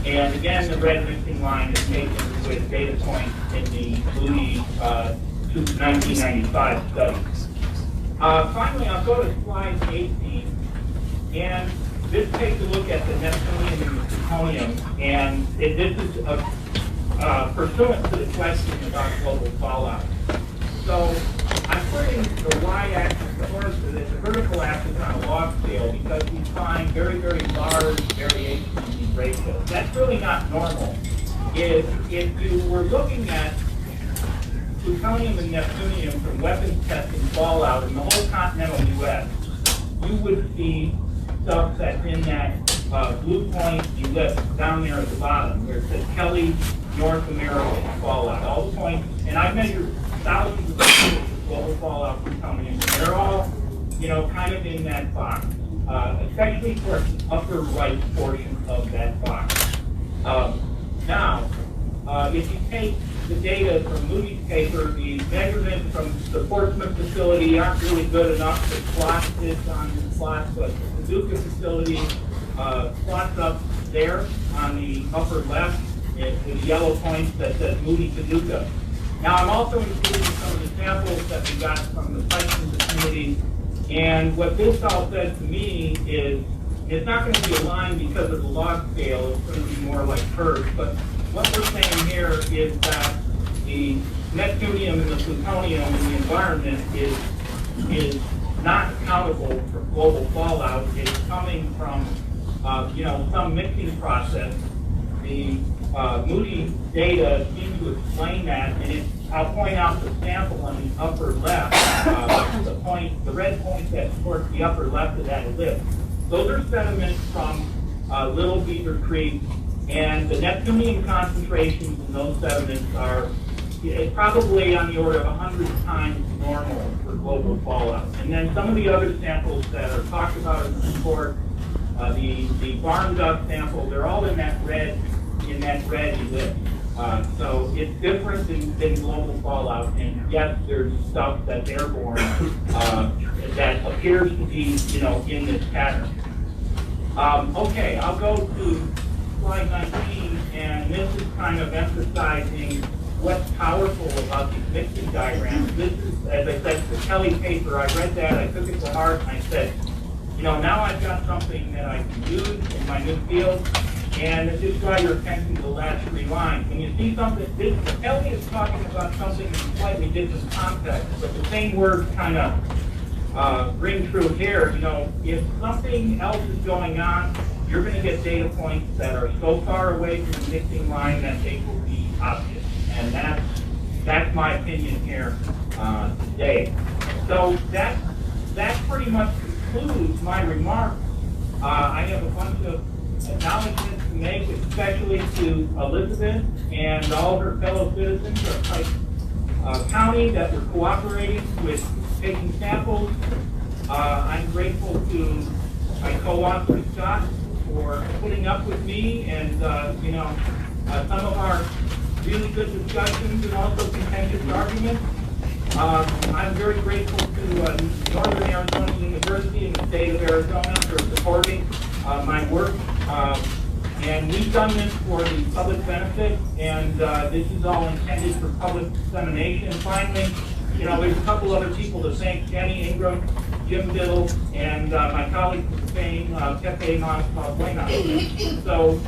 And again, the red mixing line is taken with data points in the Moody 1995 study. Finally, I'll go to slide 18, and this takes a look at the neptunium and the plutonium, and this is pursuant to the question about global fallout. So I'm putting the y-axis, or the vertical axis on a log scale because we find very, very large variations in these ratios. That's really not normal. If you were looking at plutonium and neptunium from weapons testing fallout in the whole continental U.S., you would see stuff that's in that blue point ellipse down there at the bottom where it says Kelly, North American fallout. All the points, and I measured thousands of global fallout plutonium. They're all, kind of in that box, especially for the upper right portion of that box. Now, if you take the data from Moody's paper, the measurements from the Portsmouth facility aren't really good enough to plot this on the plot, but the Paducah facility plots up there on the upper left with the yellow points that says Moody Paducah. Now, I'm also including some of the samples that we got from the Pike vicinity, and what this all says to me is it's not going to be a line because of the log scale. It's going to be more like curves. But what we're saying here is that the neptunium and the plutonium in the environment is not accountable for global fallout. It's coming from some mixing process. The Moody data seem to explain that, and I'll point out the sample on the upper left, the red point that's towards the upper left of that ellipse. Those are sediments from Little Beaver Creek, and the neptunium concentrations in those sediments are probably on the order of 100 times normal for global fallout. And then some of the other samples that are talked about in the report, the barn dust sample, they're all in that red ellipse. So it's different than global fallout. And yes, there's stuff that's airborne that appears to be, in this pattern. Okay, I'll go to slide 19, and this is kind of emphasizing what's powerful about these mixing diagrams. This is, as I said, the Kelly paper. I read that, I took it to heart, and I said, now I've got something that I can use in my new field. And just draw your attention to the last 3 lines. When you see something, Kelly is talking about something in a slightly different context, but the same words kind of ring true here. If something else is going on, you're going to get data points that are so far away from the mixing line that they will be obvious. And that's my opinion here today. So that pretty much concludes my remarks. I have a bunch of acknowledgments to make, especially to Elizabeth and all her fellow citizens of Pike County that were cooperating with taking samples. I'm grateful to my co-author Scott for putting up with me and some of our really good discussions and also contentious arguments. I'm very grateful to Northern Arizona University and the state of Arizona for supporting my work. And we've done this for the public benefit, and this is all intended for public dissemination. Finally, there's a couple other people to thank: Jenny Ingram, Jim Biddle, and my colleague from Spain, Pepe Buena. So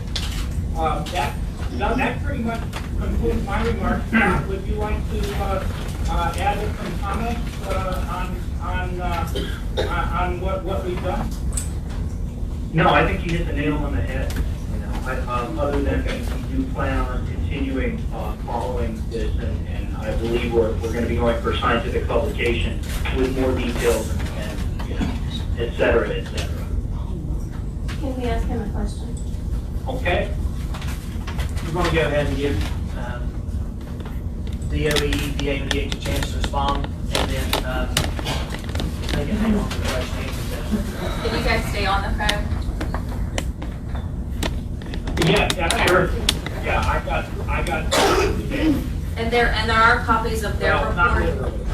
that pretty much concludes my remarks. Would you like to add some comments on what we've done? No, I think you hit the nail on the head. Other than we do plan on continuing following this, and I believe we're going to be going for scientific publication with more details and et cetera, et cetera. Can we ask him a question? Okay. We're going to go ahead and give DOE, EPA, and EH a chance to respond, and then they can hang on to the question and answer session. Can you guys stay on the phone? Yeah, sure. Yeah, I got. And there are copies of their Well, not report. literally.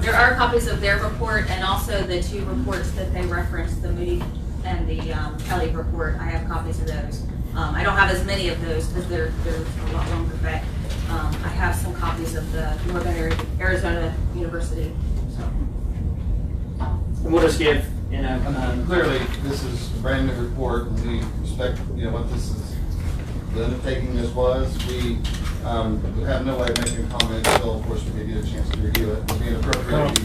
There are copies of their report and also the 2 reports that they referenced, the Moody and the Kelly report. I have copies of those. I don't have as many of those because they're a lot longer, but I have some copies of the Northern Arizona University. So. And we'll just give, Clearly, this is a brand new report, and we respect, what this is, the undertaking this was. We have no way of making a comment until, of course, we get a chance to review it. It would be inappropriate,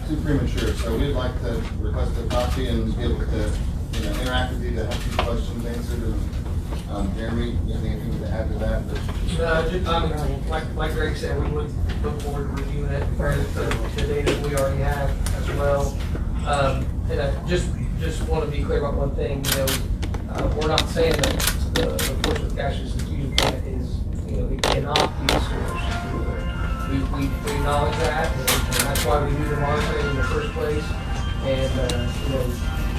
too premature. So we'd like to request a copy and be able to, interact with you to have these questions answered. And Jeremy, you have anything to add to that? Like Greg said, we would look forward to reviewing it compared to the data we already have as well. And I just want to be clear about one thing. We're not saying that the Portsmouth Gaseous Diffusion Plant is, it cannot be a source. We acknowledge that, and that's why we do the monitoring in the first place. And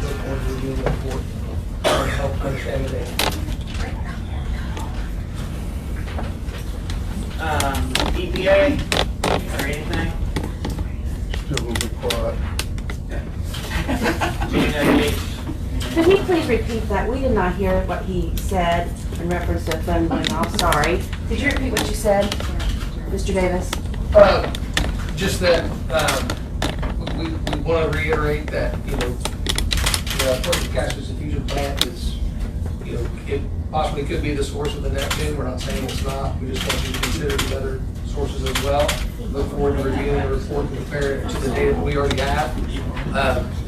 look forward to reviewing the report and help understand the data. EPA, or anything? Still a little bit quiet. Could he please repeat that? We did not hear what he said in reference to a phone going off. Sorry. Could you repeat what you said, Mr. Davis? Just that we want to reiterate that the Portsmouth Gaseous Diffusion Plant is possibly could be the source of the neptune. We're not saying it's not. We just want you to consider the other sources as well. Look forward to reviewing the report and compare it to the data that we already have.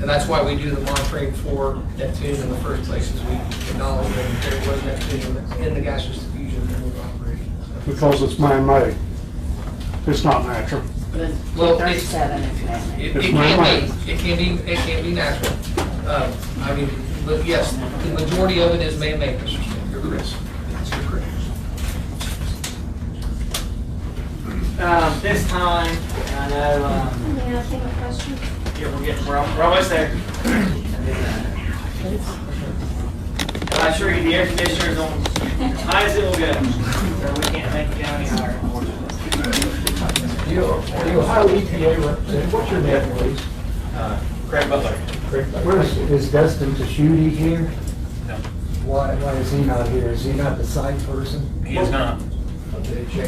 And that's why we do the monitoring for neptune in the first place, is we acknowledge that there was neptune in the gaseous diffusion operation. Because it's man-made. It's not natural. Well, 37 is man-made. It It's can man-made. be, it can be natural. I mean, but yes, the majority of it is man-made, Mr. Smith. You're correct. Yes, you're correct. This time, I know, May I ask a question? yeah, we're almost there. I assure you, the air conditioner is on as high as it will go, so we can't make it down any higher, unfortunately. You Ohio EPA representative, what's your name, please? Craig Butler. Where's, is Dustin Tashuti here? No. Why is he not here? Is he not the site person? He is not.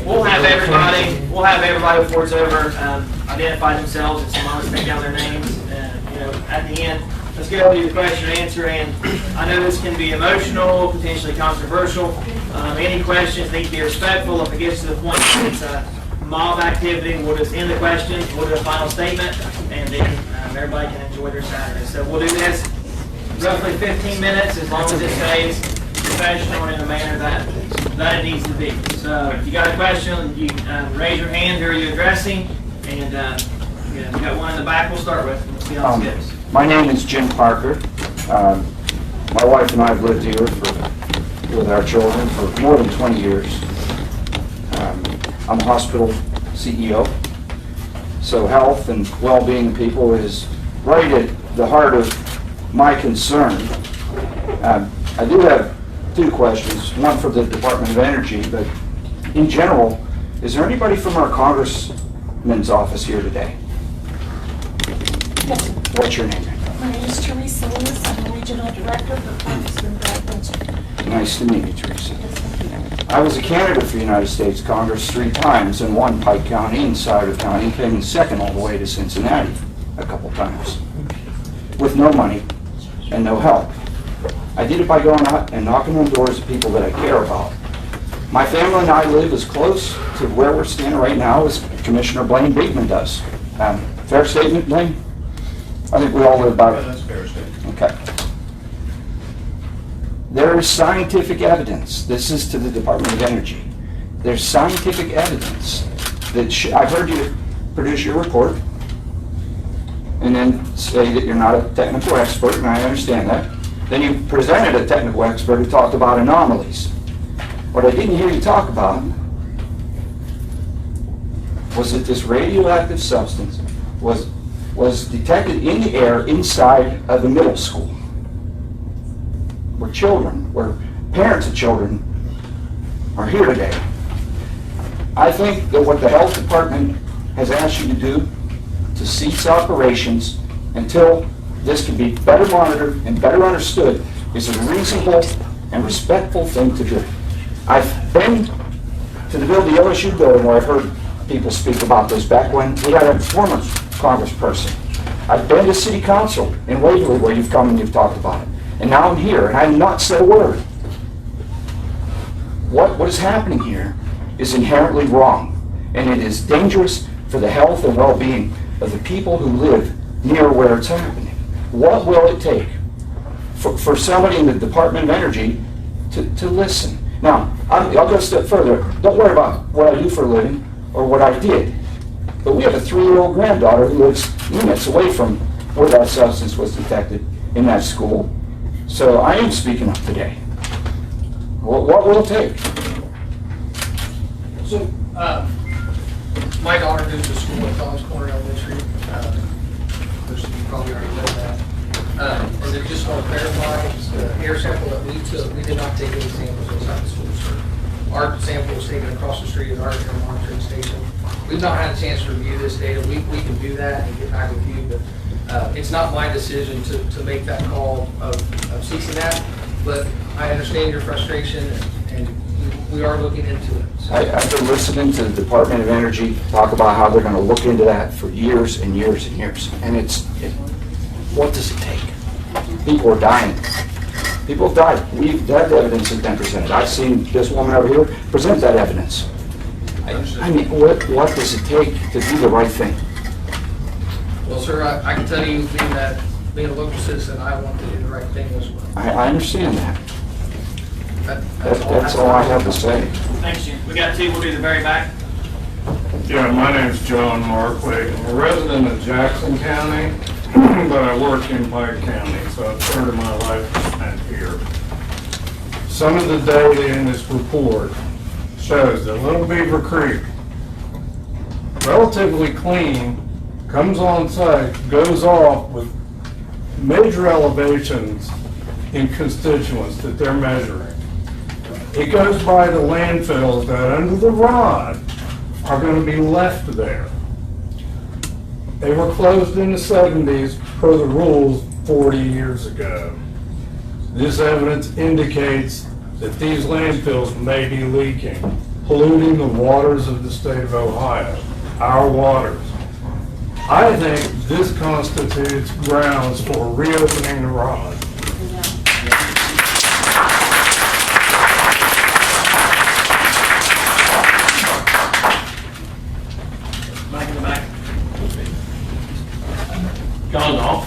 We'll have everybody before it's over, identify themselves, and someone else take down their names, and, you know, at the end, let's get over to the question and answer, and I know this can be emotional, potentially controversial. Any questions need to be respectful. If it gets to the point that it's a mob activity, we'll just end the questions, we'll do a final statement, and then everybody can enjoy their Saturday. So we'll do this roughly 15 minutes, as long as it stays professional and in a manner that it needs to be. So if you got a question, you raise your hand. Who are you addressing? And we got one in the back. We'll start with. We'll see how this goes. My name is Jim Parker. My wife and I have lived here with our children for more than 20 years. I'm a hospital CEO, so health and well-being of people is right at the heart of my concern. I do have two questions, one for the Department of Energy, but in general, is there anybody from our Congressman's office here today? Yes. What's your name? My name is Teresa Lewis. I'm the Regional Director for Congressman Brad Benson. Nice to meet you, Teresa. I was a candidate for the United States Congress 3 times and won Pike County and Sauter County, came in second all the way to Cincinnati a couple times, with no money and no help. I did it by going out and knocking on doors of people that I care about. My family and I live as close to where we're standing right now as Commissioner Blaine Beekman does. Fair statement, Blaine? I think we all live by it. That's a fair statement. Okay. There is scientific evidence. This is to the Department of Energy. There's scientific evidence that I've heard you produce your report and then say that you're not a technical expert, and I understand that. Then you presented a technical expert who talked about anomalies. What I didn't hear you talk about was that this radioactive substance was detected in the air inside of the middle school, where parents of children are here today. I think that what the health department has asked you to do to cease operations until this can be better monitored and better understood is a reasonable and respectful thing to do. I've been to the LSU building where I've heard people speak about this back when we had a former congressperson. I've been to city council in Waverly where you've come and you've talked about it. And now I'm here and I have not said a word. What is happening here is inherently wrong, and it is dangerous for the health and well-being of the people who live near where it's happening. What will it take for somebody in the Department of Energy to listen? Now, I'll go a step further. Don't worry about what I do for a living or what I did. But we have a 3-year-old granddaughter who lives minutes away from where that substance was detected in that school. So I am speaking up today. What will it take? So, my daughter goes to school at College Corner Elementary. Most of you probably already know that. And then just want to clarify, the air sample that we took, we did not take any samples inside the school, sir. Our sample was taken across the street at our air monitoring station. We've not had a chance to review this data. We can do that and get back with you, but it's not my decision to make that call of ceasing that. But I understand your frustration, and we are looking into it. So. I've been listening to the Department of Energy talk about how they're going to look into that for years and years and years. And what does it take? People are dying. People have died. That evidence has been presented. I've seen this woman over here present that evidence. I mean, what does it take to do the right thing? Well, sir, I can tell you, being a local citizen, I want to do the right thing as well. I understand that. That's all I have to say. Thanks, Jim. We got two, we'll do the very back. Yeah, my name's John Markley. I'm a resident of Jackson County, but I work in Pike County, so a third of my life is spent here. Some of the data in this report shows that Little Beaver Creek, relatively clean, comes on site, goes off with major elevations in constituents that they're measuring. It goes by the landfills that under the rod are going to be left there. They were closed in the 70s per the rules 40 years ago. This evidence indicates that these landfills may be leaking, polluting the waters of the state of Ohio, our waters. I think this constitutes grounds for reopening the rod. Back in the back. John Off.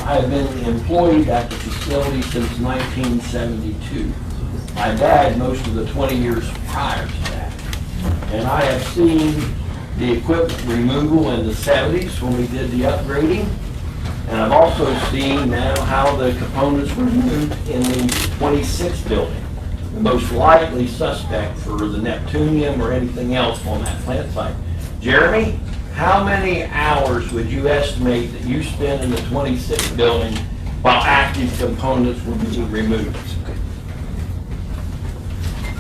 I have been employed at the facility since 1972. My dad most of the 20 years prior to that. And I have seen the equipment removal in the 70s when we did the upgrading. And I've also seen now how the components were removed in the 26th building. The most likely suspect for the neptunium or anything else on that plant site. Jeremy, how many hours would you estimate that you spent in the 26th building while active components were being removed?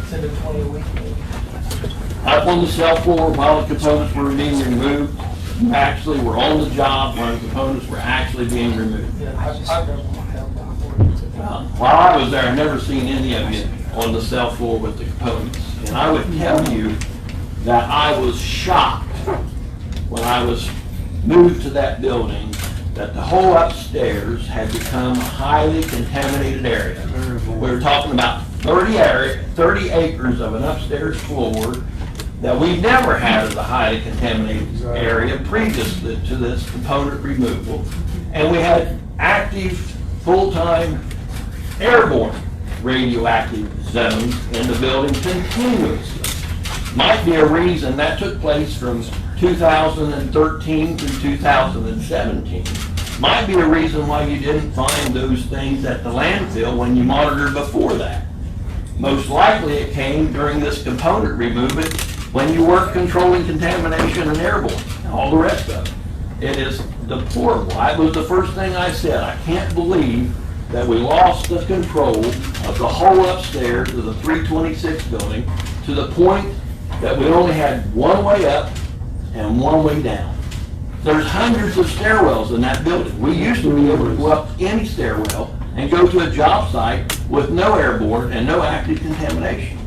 10 to 20 a week. Up on the cell floor while the components were being removed, you actually were on the job when the components were actually being removed. While I was there, I've never seen any of you on the cell floor with the components. And I would tell you that I was shocked when I was moved to that building that the whole upstairs had become a highly contaminated area. We were talking about 30 acres of an upstairs floor that we've never had as a highly contaminated area previous to this component removal. And we had active, full-time, airborne radioactive zones in the building continuously. Might be a reason that took place from 2013 through 2017. Might be a reason why you didn't find those things at the landfill when you monitored before that. Most likely it came during this component removal when you weren't controlling contamination and airborne, and all the rest of it. It is deplorable. That was the first thing I said. I can't believe that we lost the control of the whole upstairs of the 326 building to the point that we only had one way up and one way down. There's hundreds of stairwells in that building. We used to be able to go up any stairwell and go to a job site with no airborne and no active contamination.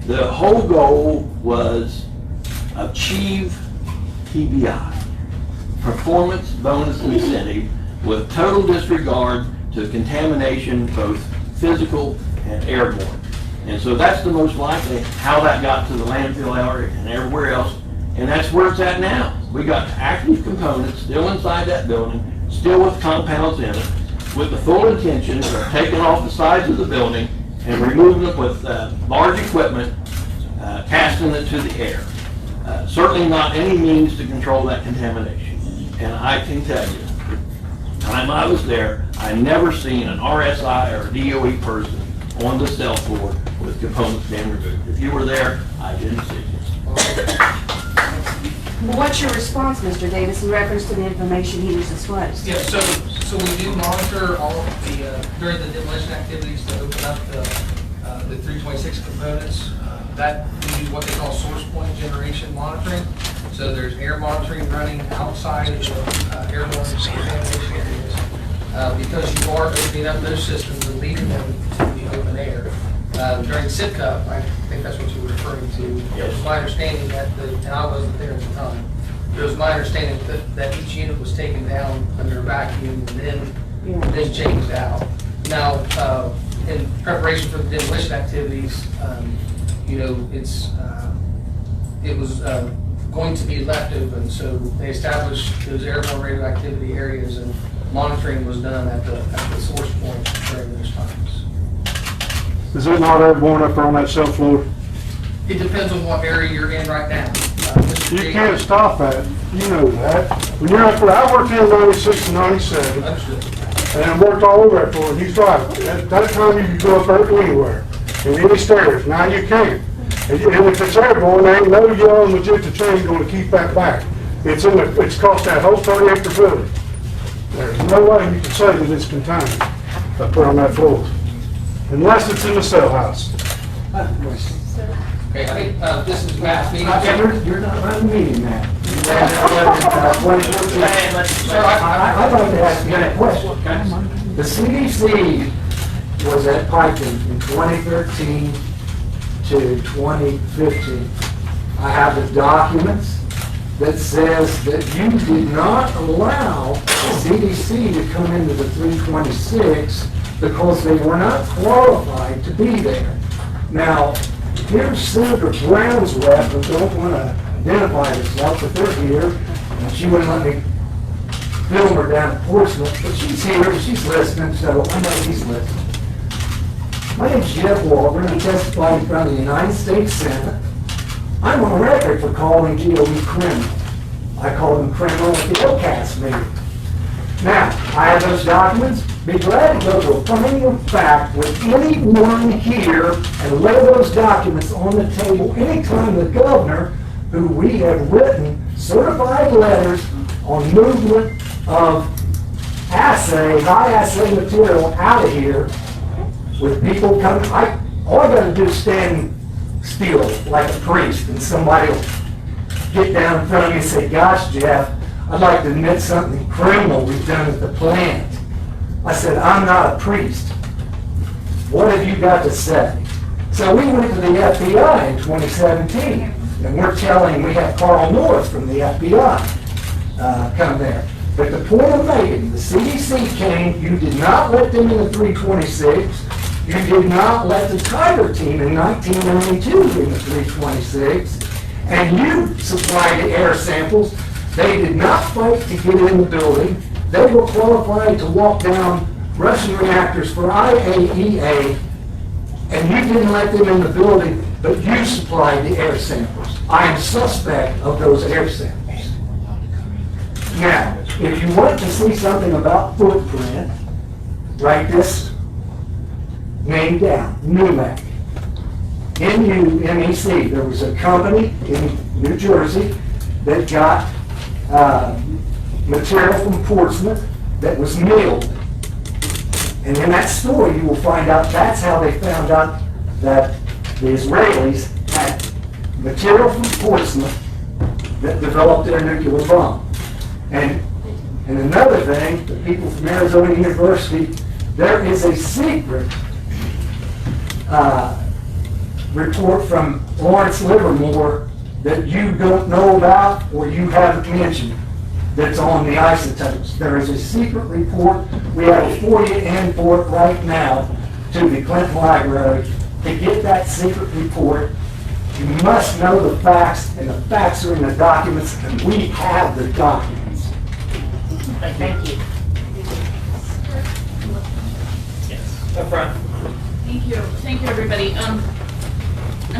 The whole goal was achieve PBI, performance bonus incentive, with total disregard to contamination, both physical and airborne. And so that's the most likely how that got to the landfill area and everywhere else. And that's where it's at now. We got active components still inside that building, still with compounds in it, with the full intention of taking off the sides of the building and removing it with large equipment, casting it to the air. Certainly not any means to control that contamination. And I can tell you, the time I was there, I never seen an RSI or a DOE person on the cell floor with components being removed. If you were there, I didn't see it. Well, what's your response, Mr. Davis, in reference to the information he just disclosed? Yeah, so we do monitor all of the, during the demolition activities to open up the 326 components. That we use what they call source point generation monitoring. So there's air monitoring running outside of the airborne contamination areas. Because you are opening up those systems and leaving them to the open air. During SITCUP, I think that's what you were referring to. It was my understanding that, and I wasn't there at the time, it was my understanding that each unit was taken down under a vacuum and then changed out. And Now, in preparation for the demolition activities, you know, it was going to be left open, so they established those airborne radioactivity areas, and monitoring was done at the source point during those times. Is it not airborne up there on that subfloor? It depends on what area you're in right now. You can't stop that. You know that. When you're up there, I worked in 96 and 97. And I worked all over that floor. He's right. At that time, you could go up there anywhere, in any stairs. Now you can't. And if it's airborne, there ain't no young legit train going to keep that back. It's cost that whole 30-acre building. There's no way you can say that it's contained up there on that floor, unless it's in the cell house. Okay, I think this is Matt's meeting. You're not running the meeting, Matt. I'd like to ask you a question. The CDC was at Pike in 2013 to 2015. I have the documents that says that you did not allow the CDC to come into the 326 because they were not qualified to be there. Now, here's Senator Brown's rep, who don't want to identify herself, but they're here, and she wouldn't let me film her down at Portsmouth, but she's here, she's listening, so I know he's listening. My name's Jeff Waldron, I testify in front of the United States Senate. I'm on record for calling GOE criminal. I called them criminal at the OCAS meeting. Now, I have those documents. Be glad to go to a finding of fact with anyone here and lay those documents on the table anytime the governor, who we have written certified letters on movement of high assay material out of here with people coming. All I gotta do is stand still like a priest, and somebody will get down in front of me and say, "Gosh, Jeff, I'd like to admit something criminal we've done at the plant." I said, "I'm not a priest. What have you got to say?" So we went to the FBI in 2017, and we had Carl North from the FBI come there. But the point I'm making, the CDC came, you did not let them in the 326, you did not let the Tiger team in 1992 in the 326, and you supplied the air samples. They did not fight to get in the building. They were qualified to walk down Russian reactors for IAEA, and you didn't let them in the building, but you supplied the air samples. I am suspect of those air samples. Now, if you want to see something about footprint, write this name down, NUMEC. NUMEC. There was a company in New Jersey that got material from Portsmouth that was milled. And in that story, you will find out that's how they found out that the Israelis had material from Portsmouth that developed their nuclear bomb. And another thing, the people from Arizona University, there is a secret report from Lawrence Livermore that you don't know about or you haven't mentioned that's on the isotopes. There is a secret report. We have a FOIA in for it right now to the Clinton Library. To get that secret report, you must know the facts, and the facts are in the documents, and we have the documents. Thank you. Yes, up front. Thank you, everybody. I'm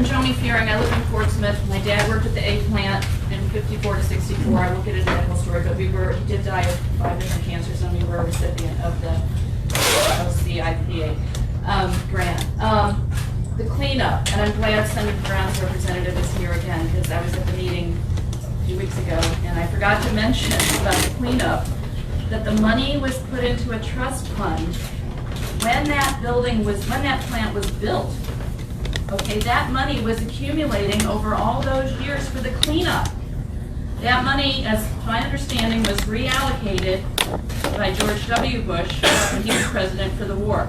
Joni Fearing. I live in Portsmouth. My dad worked at the egg plant in 54 to 64. I won't get into that whole story, but he did die of 5 different cancers, and we were a recipient of the LCIPA grant. The cleanup, and I'm glad Senator Brown's representative is here again, because I was at the meeting a few weeks ago, and I forgot to mention about the cleanup, that the money was put into a trust fund when that plant was built. Okay, that money was accumulating over all those years for the cleanup. That money, as my understanding, was reallocated by George W. Bush when he was president for the war.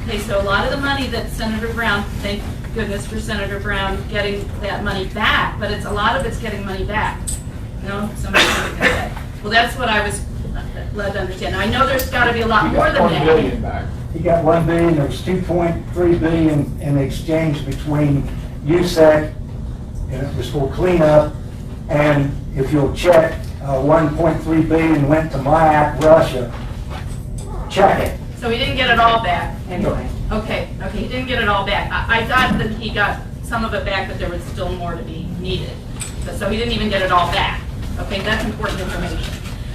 Okay, so a lot of the money that Senator Brown, thank goodness for Senator Brown getting that money back, but a lot of it's getting money back. No, somebody's going to say. Well, that's what I was led to understand. Now, I know there's got to be a lot more than that. $1 billion back. he got 1 billion, there was 2.3 billion in exchange between USAC, and it was for cleanup, and if you'll check, 1.3 billion went to Mayak, Russia. Check it. So he didn't get it all back. Anyway. Okay, he didn't get it all back. I thought that he got some of it back, but there was still more to be needed. So he didn't even get it all back. Okay, that's important information.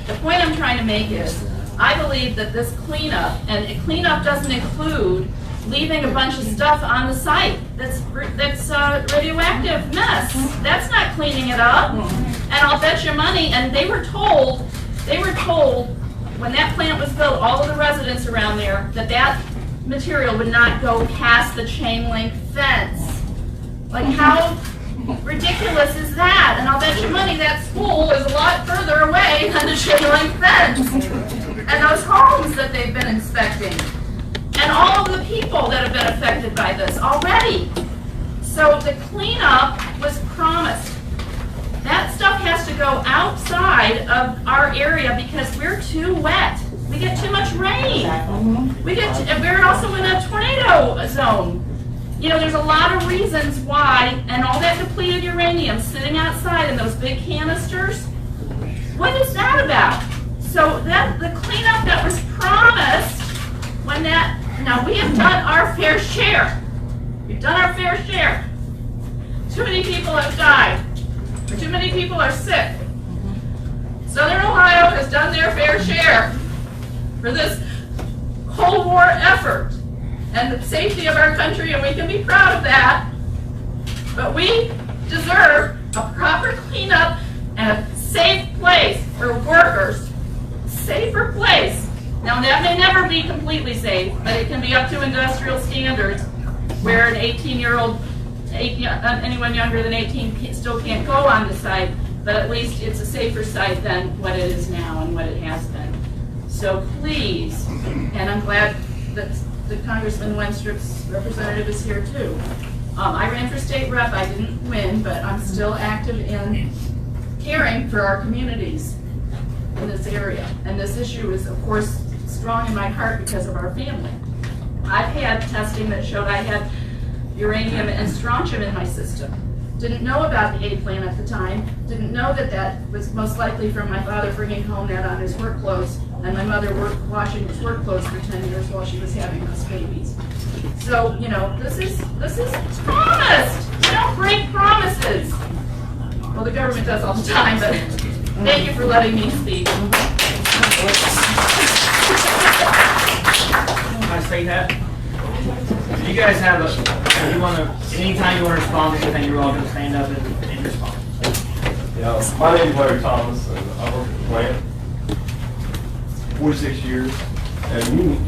The point I'm trying to make is, I believe that this cleanup, and cleanup doesn't include leaving a bunch of stuff on the site that's radioactive mess. That's not cleaning it up. And I'll bet you money, and they were told when that plant was built, all of the residents around there, that material would not go past the chain link fence. Like, how ridiculous is that? And I'll bet you money that school is a lot further away than the chain link fence. And those homes that they've been inspecting. And all of the people that have been affected by this already. So the cleanup was promised. That stuff has to go outside of our area because we're too wet. We get too much rain. We're also in a tornado zone. You know, there's a lot of reasons why, and all that depleted uranium sitting outside in those big canisters. What is that about? So the cleanup that was promised, now we have done our fair share. We've done our fair share. Too many people have died, or too many people are sick. Southern Ohio has done their fair share for this Cold War effort and the safety of our country, and we can be proud of that. But we deserve a proper cleanup and a safe place for workers. Safer place. Now that may never be completely safe, but it can be up to industrial standards where an 18-year-old, anyone younger than 18 still can't go on the site, but at least it's a safer site than what it is now and what it has been. So please, and I'm glad that the Congressman Wenstrup's representative is here too. I ran for state rep, I didn't win, but I'm still active in caring for our communities in this area. And this issue is, of course, strong in my heart because of our family. I've had testing that showed I had uranium and strontium in my system. Didn't know about the A plant at the time. Didn't know that was most likely from my father bringing home that on his work clothes, and my mother washing his work clothes for 10 years while she was having us babies. So, you know, this is promised. We don't break promises. Well, the government does all the time, but thank you for letting me speak. Can I say that? You guys have anytime you want to respond to anything, you're all going to stand up and respond. Yeah, my name is Larry Thomas, and I work at the plant 46 years. And in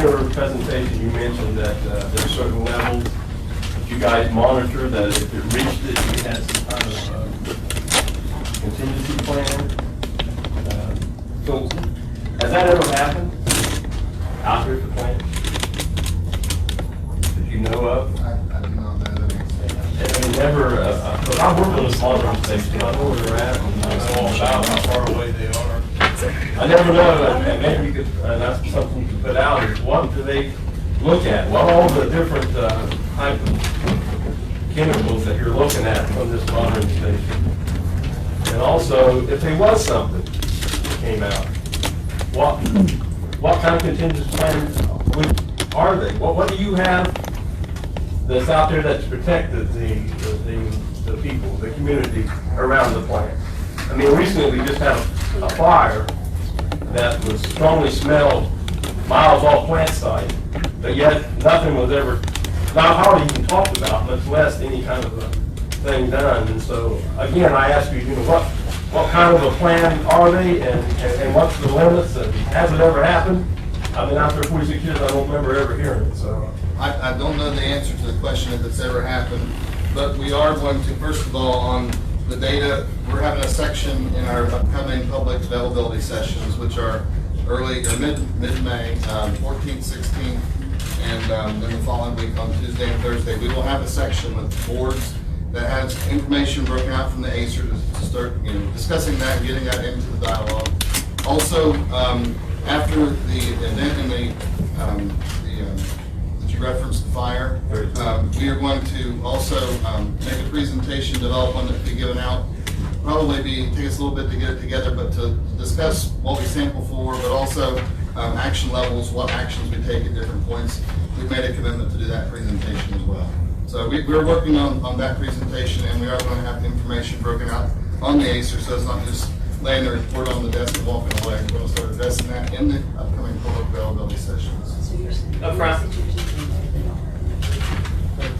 your presentation, you mentioned that there's certain levels that you guys monitor, that if it reached it, you had some kind of contingency plan. So has that ever happened out here at the plant that you know of? I do not know that. And never, I work on this monitoring station, I know where they're at, and I know all about how far away they are. I never know, and maybe you could, and that's something you could put out, is what do they look at? What are all the different type of chemicals that you're looking at from this monitoring station? And also, if there was something that came out, what kind of contingency plans are they? What do you have that's out there that's protected the people, the community around the plant? I mean, recently we just had a fire that was strongly smelled miles off plant site, but yet nothing was ever, not hardly even talked about, much less any kind of a thing done. And so, again, I ask you, what kind of a plan are they, and what's the limits, and has it ever happened? I mean, after 46 years, I don't remember ever hearing it, so. I don't know the answer to the question if it's ever happened, but we are going to, first of all, on the data, we're having a section in our upcoming public availability sessions, which are mid-May, 14th, 16th, and then the following week on Tuesday and Thursday. We will have a section with boards that has information broken out from the ACER to start discussing that and getting that into the dialogue. Also, after the event in the that you referenced, the fire. We are going to also make a presentation, develop one that will be given out. Probably take us a little bit to get it together, but to discuss what we sample for, but also action levels, what actions we take at different points. We've made a commitment to do that presentation as well. So we're working on that presentation, and we are going to have the information broken out on the ACER, so it's not just laying the report on the desk and walking away. We're going to start addressing that in the upcoming public availability sessions. Up front.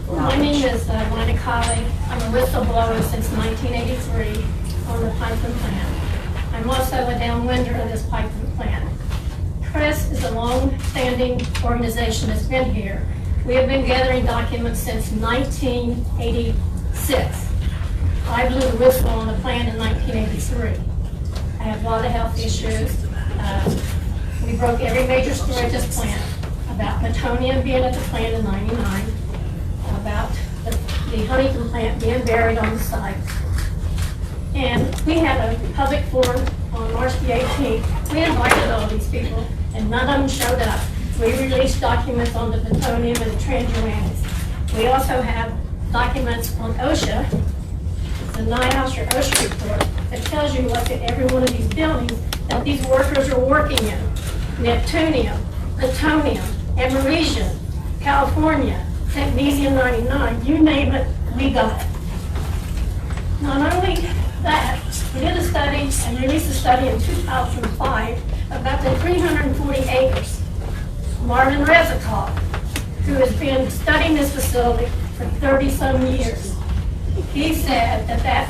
My name is Glenna Colley. I'm a whistleblower since 1983 on the Pike plant. I'm also a downwinder of this Pike plant. Chris is a long-standing organization that's been here. We have been gathering documents since 1986. I blew the whistle on the plant in 1983. I have a lot of health issues. We broke every major story at this plant about plutonium being at the plant in '99, about the Huntington plant being buried on the site. And we had a public forum on March the 18th. We invited all these people, and none of them showed up. We released documents on the plutonium and the transuranics. We also have documents on OSHA, the NIOSH or OSHA report, that tells you what's in every one of these buildings that these workers are working in. Neptunium, plutonium, americium, California, technetium 99, you name it, we got it. Not only that, we did a study and released a study in 2005 about the 340 acres. Marvin Rezikoff, who has been studying this facility for 30-some years, he said that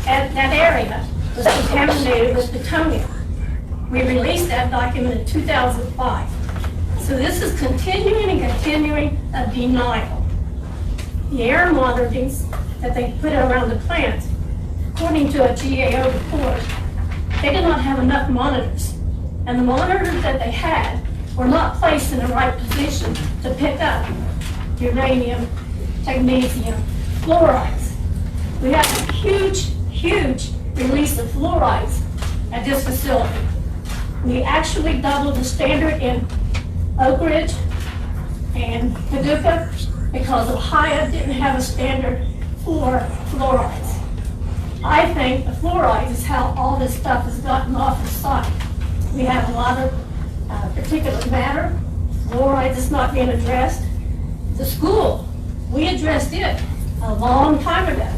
area was contaminated with plutonium. We released that document in 2005. So this is continuing and continuing a denial. The air monitorings that they put around the plant, according to a GAO report, they did not have enough monitors. And the monitors that they had were not placed in the right position to pick up uranium, technetium, fluorides. We have a huge, huge release of fluorides at this facility. We actually doubled the standard in Oak Ridge and Paducah because Ohio didn't have a standard for fluorides. I think the fluorides is how all this stuff has gotten off the site. We have a lot of particulate matter. Fluorides is not being addressed. The school, we addressed it a long time ago.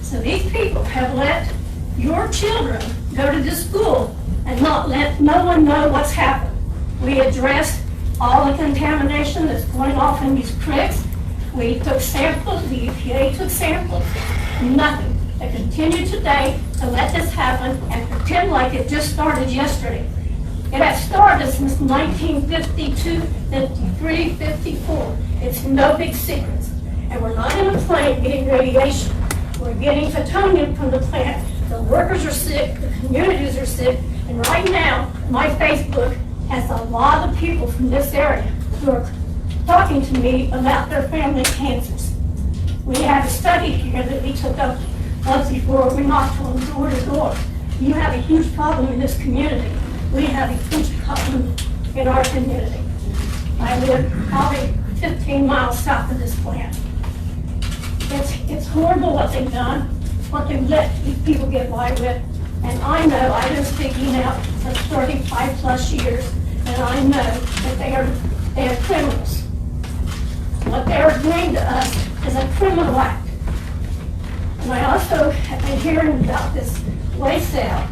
So these people have let your children go to this school and not let no one know what's happened. We addressed all the contamination that's going off in these creeks. We took samples, the EPA took samples, nothing. They continue today to let this happen and pretend like it just started yesterday. It has started since 1952, 53, 54. It's no big secret. And we're not in a plant getting radiation. We're getting plutonium from the plant. The workers are sick, the communities are sick, and right now, my Facebook has a lot of people from this area who are talking to me about their family cancers. We had a study here that we took up once before we knocked on door to door. You have a huge problem in this community. We have a huge problem in our community. I live probably 15 miles south of this plant. It's horrible what they've done, what they've let these people get by with. And I know, I've been speaking out for 35 plus years, and I know that they are criminals. What they are doing to us is a criminal act. And I also have been hearing about this waste sale,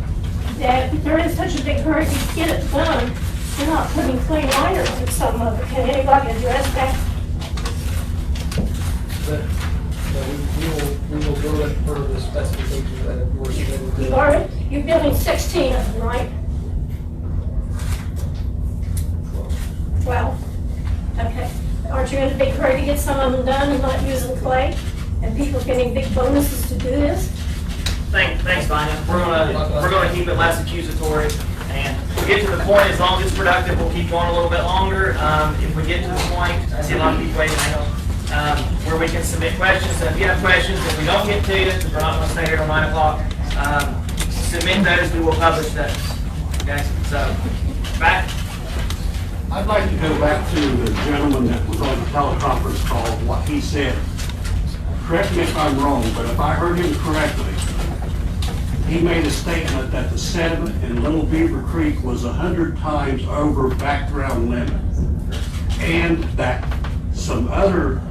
that they're in such a big hurry to get it done, they're not putting clean liners in some of it. Can anybody address that? But we will go in for the specifications that we're submitted. You're building 16 of them, right? 12. Okay. Aren't you in a big hurry to get some of them done and not using clay? And people getting big bonuses to do this? Thanks, Vina. We're gonna keep it less accusatory, and if we get to the point, as long as it's productive, we'll keep going a little bit longer. If we get to the point, I see a lot of people waiting, where we can submit questions. So if you have questions, if we don't get to you, because we're not gonna stay here till 9 o'clock, submit those, we will publish those. Okay, so, back. I'd like to go back to the gentleman that was on the teleconference call, what he said. Correct me if I'm wrong, but if I heard him correctly, he made a statement that the sediment in Little Beaver Creek was 100 times over background limit, and that some other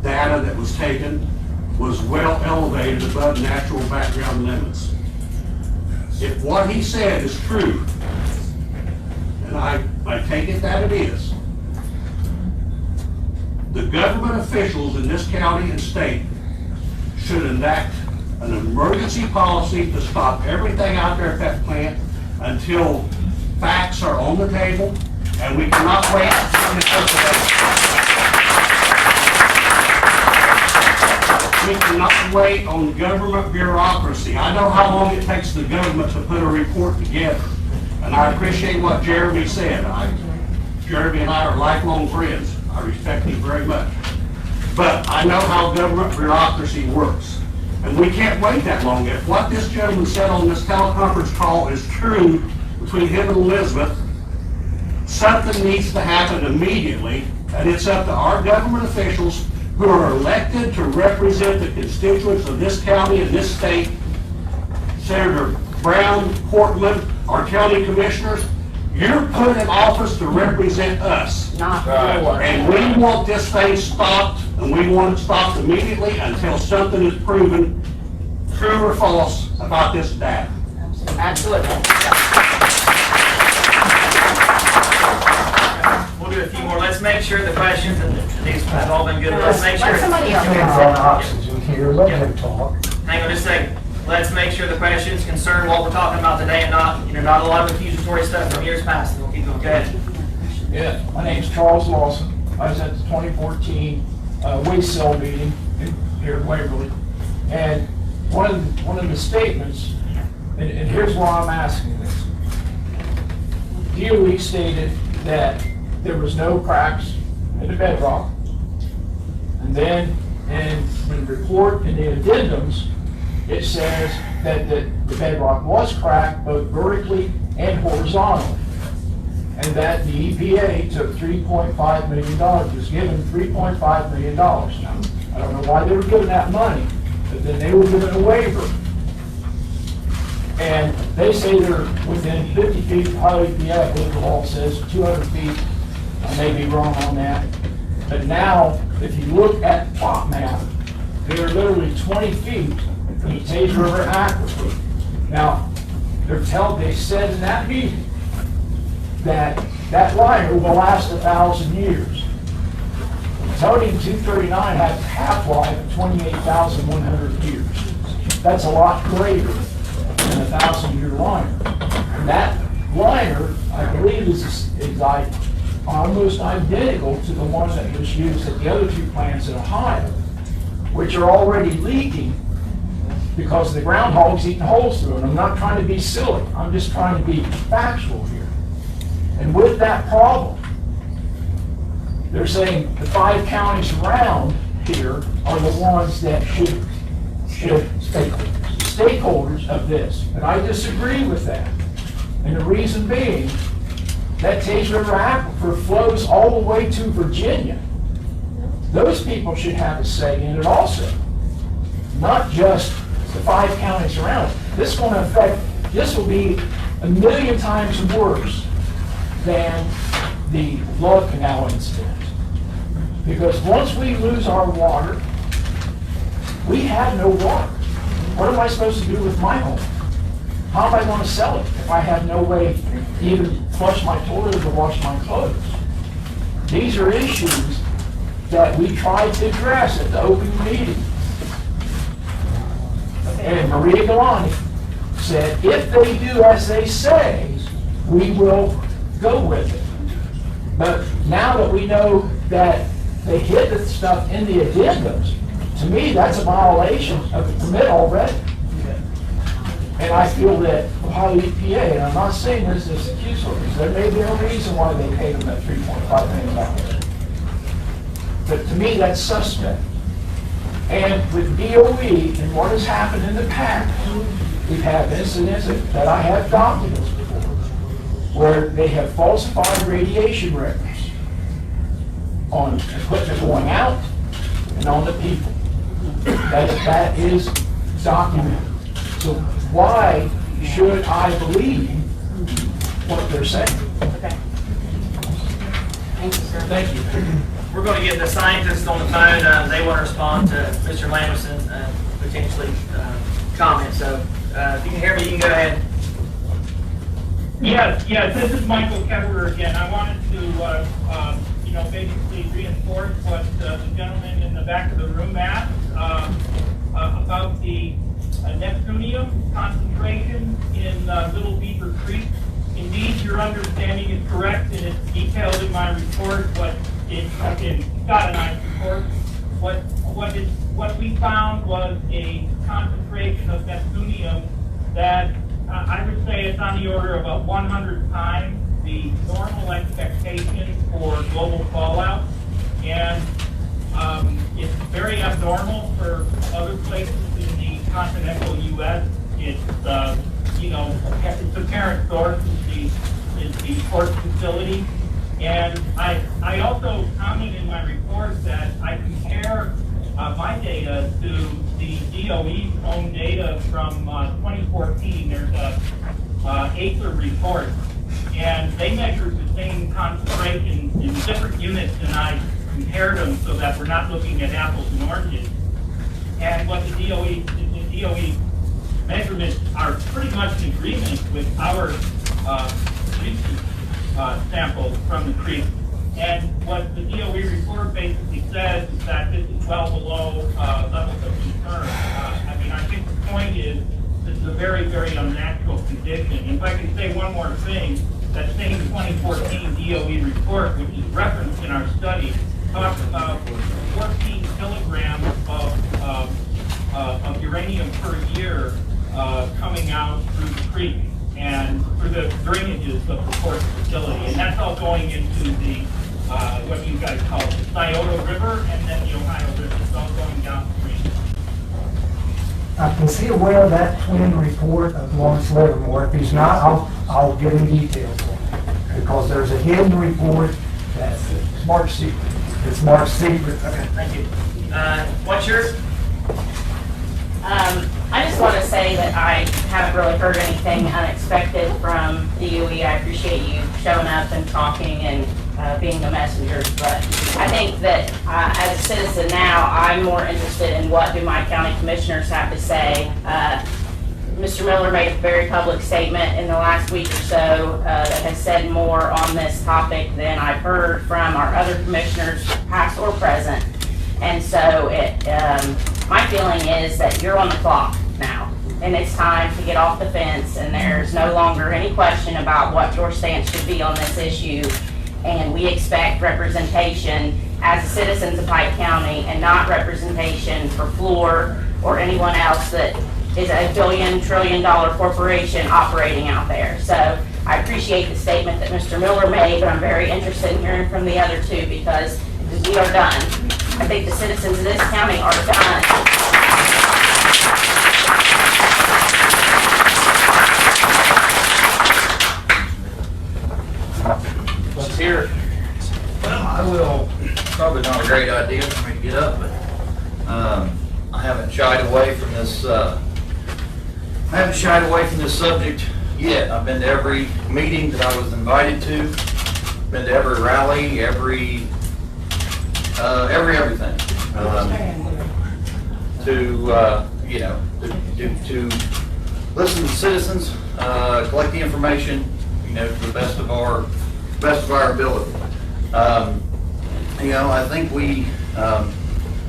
data that was taken was well elevated above natural background limits. If what he said is true, and I take it that it is, the government officials in this county and state should enact an emergency policy to stop everything out there at that plant until facts are on the table, and we cannot wait until we cannot wait on government bureaucracy. I know how long it takes the government to put a report together, and I appreciate what Jeremy said. Jeremy and I are lifelong friends. I respect him very much. But I know how government bureaucracy works, and we can't wait that long. If what this gentleman said on this teleconference call is true between him and Elizabeth, something needs to happen immediately, and it's up to our government officials who are elected to represent the constituents of this county and this state. Senator Brown, Portman, our county commissioners, you're put in office to represent us. Not And we want this thing stopped, and we want it stopped immediately until something is proven true or false about this data. Absolutely. We'll do a few more. Let's make sure the questions, and these have all been good. Let's make sure. Let somebody else Hands on oxygen here, let him talk. Hang on just a second. Let's make sure the questions concern what we're talking about today and not, not a lot of accusatory stuff from years past. We'll keep going. Go ahead. Yeah, my name's Charles Lawson. I was at the 2014 waste cell meeting here in Waverly. And one of the statements, and here's why I'm asking this. DOE stated that there was no cracks in the bedrock. And then in the report, in the addendums, it says that the bedrock was cracked both vertically and horizontally. And that the EPA took $3.5 million, was given $3.5 million. Now, I don't know why they were given that money, but then they were given a waiver. And they say they're within 50 feet of high EPA, I believe the law says 200 feet. I may be wrong on that. But now, if you look at the plot map, they're literally 20 feet from the Tage River aquifer. Now, they said in that meeting that that liner will last 1,000 years. Plutonium 239 has a half-life of 28,100 years. That's a lot greater than a 1,000-year liner. And that liner, I believe, is like almost identical to the one that was used at the other two plants in Ohio, which are already leaking because the groundhog's eating holes through it. I'm not trying to be silly. I'm just trying to be factual here. And with that problem, they're saying the 5 counties around here are the ones that should stakeholders of this. And I disagree with that. And the reason being, that Tage River aquifer flows all the way to Virginia. Those people should have a say in it also, not just the 5 counties around it. This will be 1 million times worse than the Love Canal incident. Because once we lose our water, we have no water. What am I supposed to do with my home? How am I going to sell it if I have no way to even flush my toilet or wash my clothes? These are issues that we tried to address at the open meeting. And Maria Galani said, if they do as they say, we will go with it. But now that we know that they hid the stuff in the addendums, to me, that's a violation of the permit already. And I feel that Ohio EPA, and I'm not saying this is excusable, there may be a reason why they paid them that $3.5 million. But to me, that's suspect. And with DOE and what has happened in the past, we've had incidents that I have documents before, where they have falsified radiation records on equipment going out and on the people. That is documented. So why should I believe what they're saying? Okay. Thank you, sir. Thank you. We're going to get the scientists on the phone. They want to respond to Mr. Lamerson, potentially comment. So if you can hear me, you can go ahead. Yes, this is Michael Ketterer again. I wanted to, basically reinforce what the gentleman in the back of the room asked about the neptunium concentration in Little Beaver Creek. Indeed, your understanding is correct, and it's detailed in my report, in Scott and I's report. What we found was a concentration of neptunium that I would say it's on the order of about 100 times the normal expectation for global fallout, and it's very abnormal for other places in the continental U.S. It's its apparent source is the port facility, and I also comment in my report that I compare my data to the DOE's own data from 2014. There's a ACER report, and they measured the same concentrations in different units, and I compared them so that we're not looking at apples and oranges. And what the DOE measurements are pretty much in agreement with our recent samples from the creek. And what the DOE report basically says is that this is well below levels of concern. I think the point is this is a very, very unnatural condition. And if I can say one more thing, that same 2014 DOE report, which is referenced in our study, talks about 14 kilograms of uranium per year coming out through the creek and through the drainages of the port facility. And that's all going into the, what you guys call it, the Scioto River and then the Ohio River. It's all going downstream. Is he aware of that twin report of Lawrence Livermore? If he's not, I'll give him details for him. Because there's a hidden report that's marked secret. It's marked secret. Okay, thank you. What's yours? I just want to say that I haven't really heard anything unexpected from DOE. I appreciate you showing up and talking and being the messengers, but I think that as a citizen now, I'm more interested in what do my county commissioners have to say. Mr. Miller made a very public statement in the last week or so that has said more on this topic than I've heard from our other commissioners, past or present. And so my feeling is that you're on the clock now, and it's time to get off the fence, and there's no longer any question about what your stance should be on this issue. And we expect representation as citizens of Pike County and not representation for Fluor or anyone else that is a billion, trillion-dollar corporation operating out there. So I appreciate the statement that Mr. Miller made, but I'm very interested in hearing from the other two because we are done. I think the citizens of this county are done. Let's hear it. Well, I will, probably not a great idea for me to get up, but I haven't shied away from this, subject yet. I've been to every meeting that I was invited to, been to every rally, everything. To listen to citizens, collect the information, to the best of our ability. I think we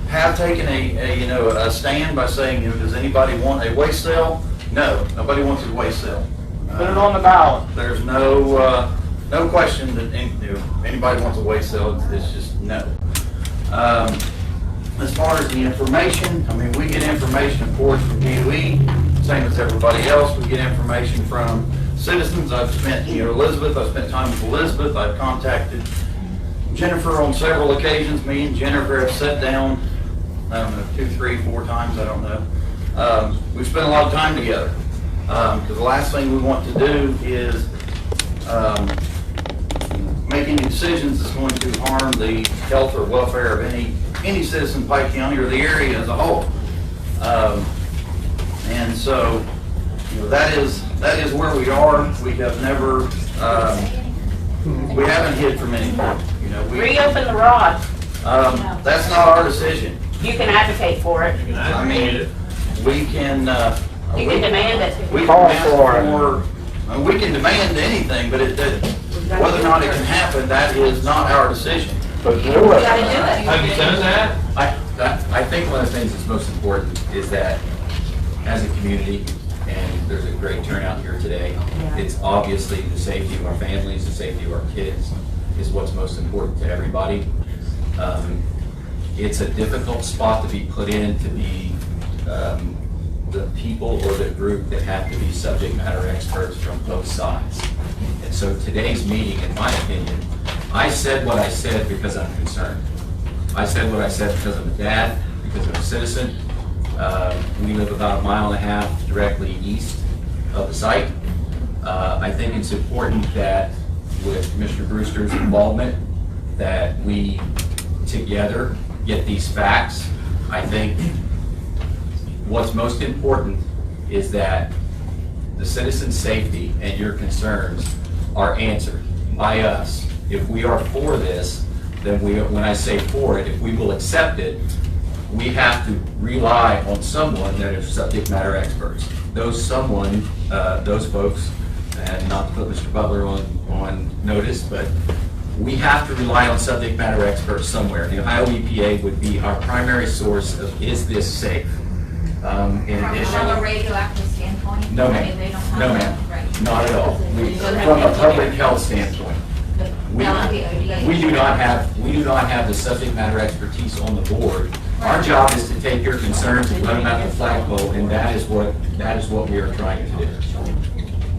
have taken a stand by saying, does anybody want a waste cell? No, nobody wants a waste cell. Put it on the ballot. There's no question that anybody wants a waste cell. It's just no. As far as the information, we get information, of course, from DOE, same as everybody else. We get information from citizens. I've spent, Elizabeth, I've spent time with Elizabeth. I've contacted Jennifer on several occasions. Me and Jennifer have sat down, 2, 3, 4 times, I don't know. We've spent a lot of time together. Because the last thing we want to do is make any decisions that's going to harm the health or welfare of any citizen in Pike County or the area as a whole. And so, that is where we are. We have never, we haven't hid from anything. Reopen the rod. That's not our decision. You can advocate for it. I mean, we can. You can demand it. We can ask for. We can demand anything, but whether or not it can happen, that is not our decision. But do it. Gotta do it. Have you done that? I think one of the things that's most important is that as a community, and there's a great turnout here today, it's obviously the safety of our families, the safety of our kids is what's most important to everybody. It's a difficult spot to be put in to be the people or the group that have to be subject matter experts from both sides. And so today's meeting, in my opinion, I said what I said because I'm concerned. I said what I said because I'm a dad, because I'm a citizen. We live about 1.5 miles directly east of the site. I think it's important that with Mr. Brewster's involvement, that we together get these facts. I think what's most important is that the citizen's safety and your concerns are answered by us. If we are for this, then when I say for it, if we will accept it, we have to rely on someone that is subject matter experts. Those folks, and not to put Mr. Butler on notice, but we have to rely on subject matter experts somewhere. The Ohio EPA would be our primary source of, is this safe? In addition, From a radioactive standpoint? no I mean, they ma'am, don't have no that, ma'am, right. not at all. From a public health standpoint, we do not have the subject matter expertise on the board. Our job is to take your concerns and put them at the flagpole, and that is what we are trying to do.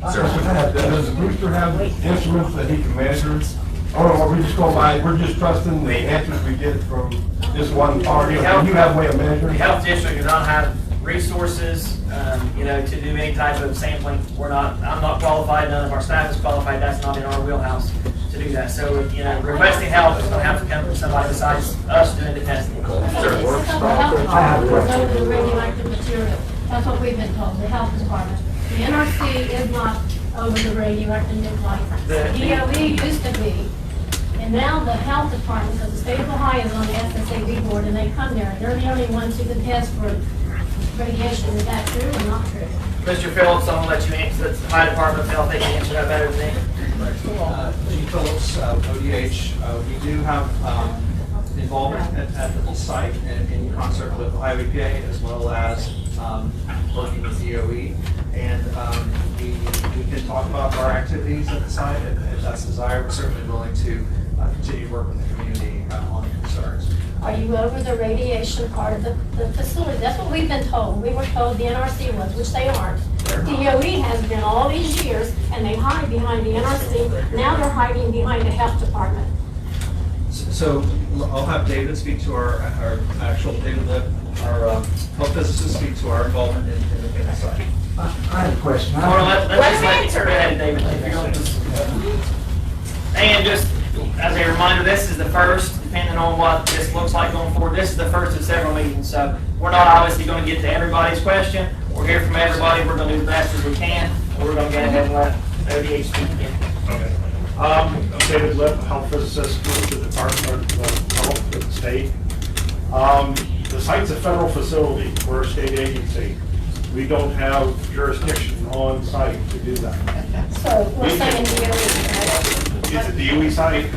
Does Brewster have instruments that he can measure? Or are we just going by, we're just trusting the answers we get from this one party? Do you have a way of measuring? The health district does not have resources, to do any type of sampling. I'm not qualified, none of our staff is qualified, that's not in our wheelhouse to do that. So, requesting help is gonna have to come from somebody besides us doing the testing. I have a question. Over the radioactive material. That's what we've been told, the health department. The NRC is not over the radioactive nuclide. DOE used to be. And now the health department, because the state of Ohio is on the SSAB board, and they come there, and they're the only ones who can test for radiation. Is that true or not true? Mr. Phillips, I'm gonna let you answer, that's the Ohio Department of Health, they can answer that better than me. G. Phillips, ODH, we do have involvement at the site and in concert with Ohio EPA as well as working with DOE. And we can talk about our activities at the site if that's desired. We're certainly willing to continue to work with the community on concerns. Are you over the radiation part of the facility? That's what we've been told. We were told the NRC was, which they aren't. DOE has been all these years, and they hide behind the NRC. Now they're hiding behind the health department. So I'll have David speak to our actual David, our health physicist speak to our involvement in the site. I have a question. Let's answer it, David. And just as a reminder, this is the first, depending on what this looks like going forward, this is the first of several meetings. So we're not obviously going to get to everybody's question. We're here from everybody. We're going to do the best as we can. And we're going to get ahead and let ODH speak again. Okay. I'm David Lipp, health physicist with the Department of Health with the state. The site's a federal facility. We're a state agency. We don't have jurisdiction on site to do that. So we're saying DOE. It's a DOE site.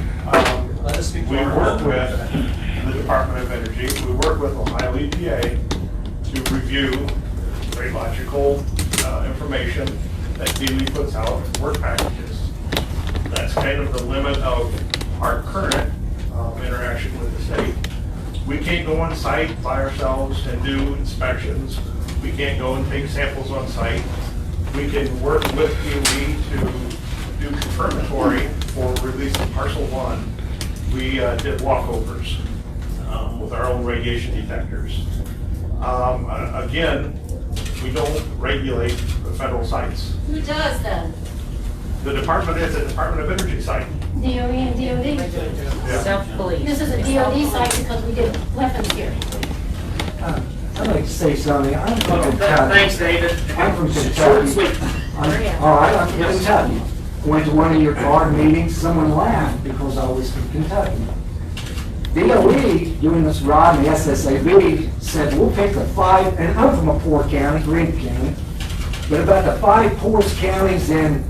We work with the Department of Energy. We work with Ohio EPA to review radiological information that DOE puts out in work packages. That's kind of the limit of our current interaction with the state. We can't go on site by ourselves and do inspections. We can't go and take samples on site. We can work with DOE to do confirmatory for releasing parcel 1. We did walkovers with our own radiation detectors. Again, we don't regulate the federal sites. Who does then? The department is a Department of Energy site. DOE and DOD. Self-police. This is a DOD site because we did weapons here. I'd like to say something. I'm from Kentucky. Thanks, David. I'm from Short and Kentucky. sweet. All right, I'm from Kentucky. Went to one of your board meetings, someone laughed because I was from Kentucky. DOE, doing this rod and the SSAB, said we'll pick the 5, and I'm from a poor county, Green County, but about the 5 poorest counties in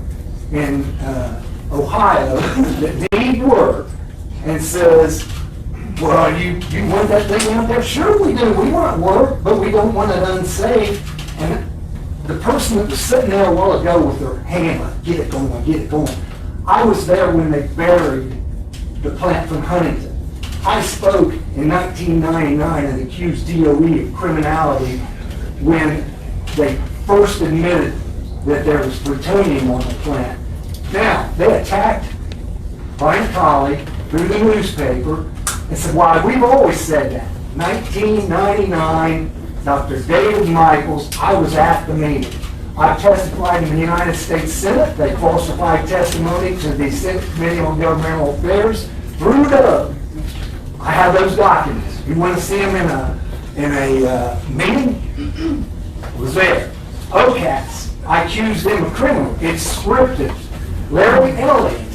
Ohio that need work, and says, well, you want that thing out there? Sure we do. We want work, but we don't want it unsafe. And the person that was sitting there a while ago with their hammer, get it going, get it going. I was there when they buried the plant from Huntington. I spoke in 1999 and accused DOE of criminality when they first admitted that there was plutonium on the plant. Now, they attacked Brian Colley through the newspaper and said, why, we've always said that. 1999, Dr. David Michaels, I was at the meeting. I testified in the United States Senate. They falsified testimony to the Senate Committee on Governmental Affairs through Doug. I have those documents. You want to see them in a meeting? It was there. OCAS, I accused them of criminal. It's scripted. Larry Elliott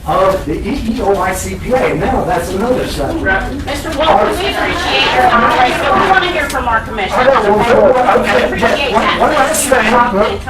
of the EEOICPA. Now that's another subject. Mr. Wolf, we appreciate your comments. We want to hear from our commissioners.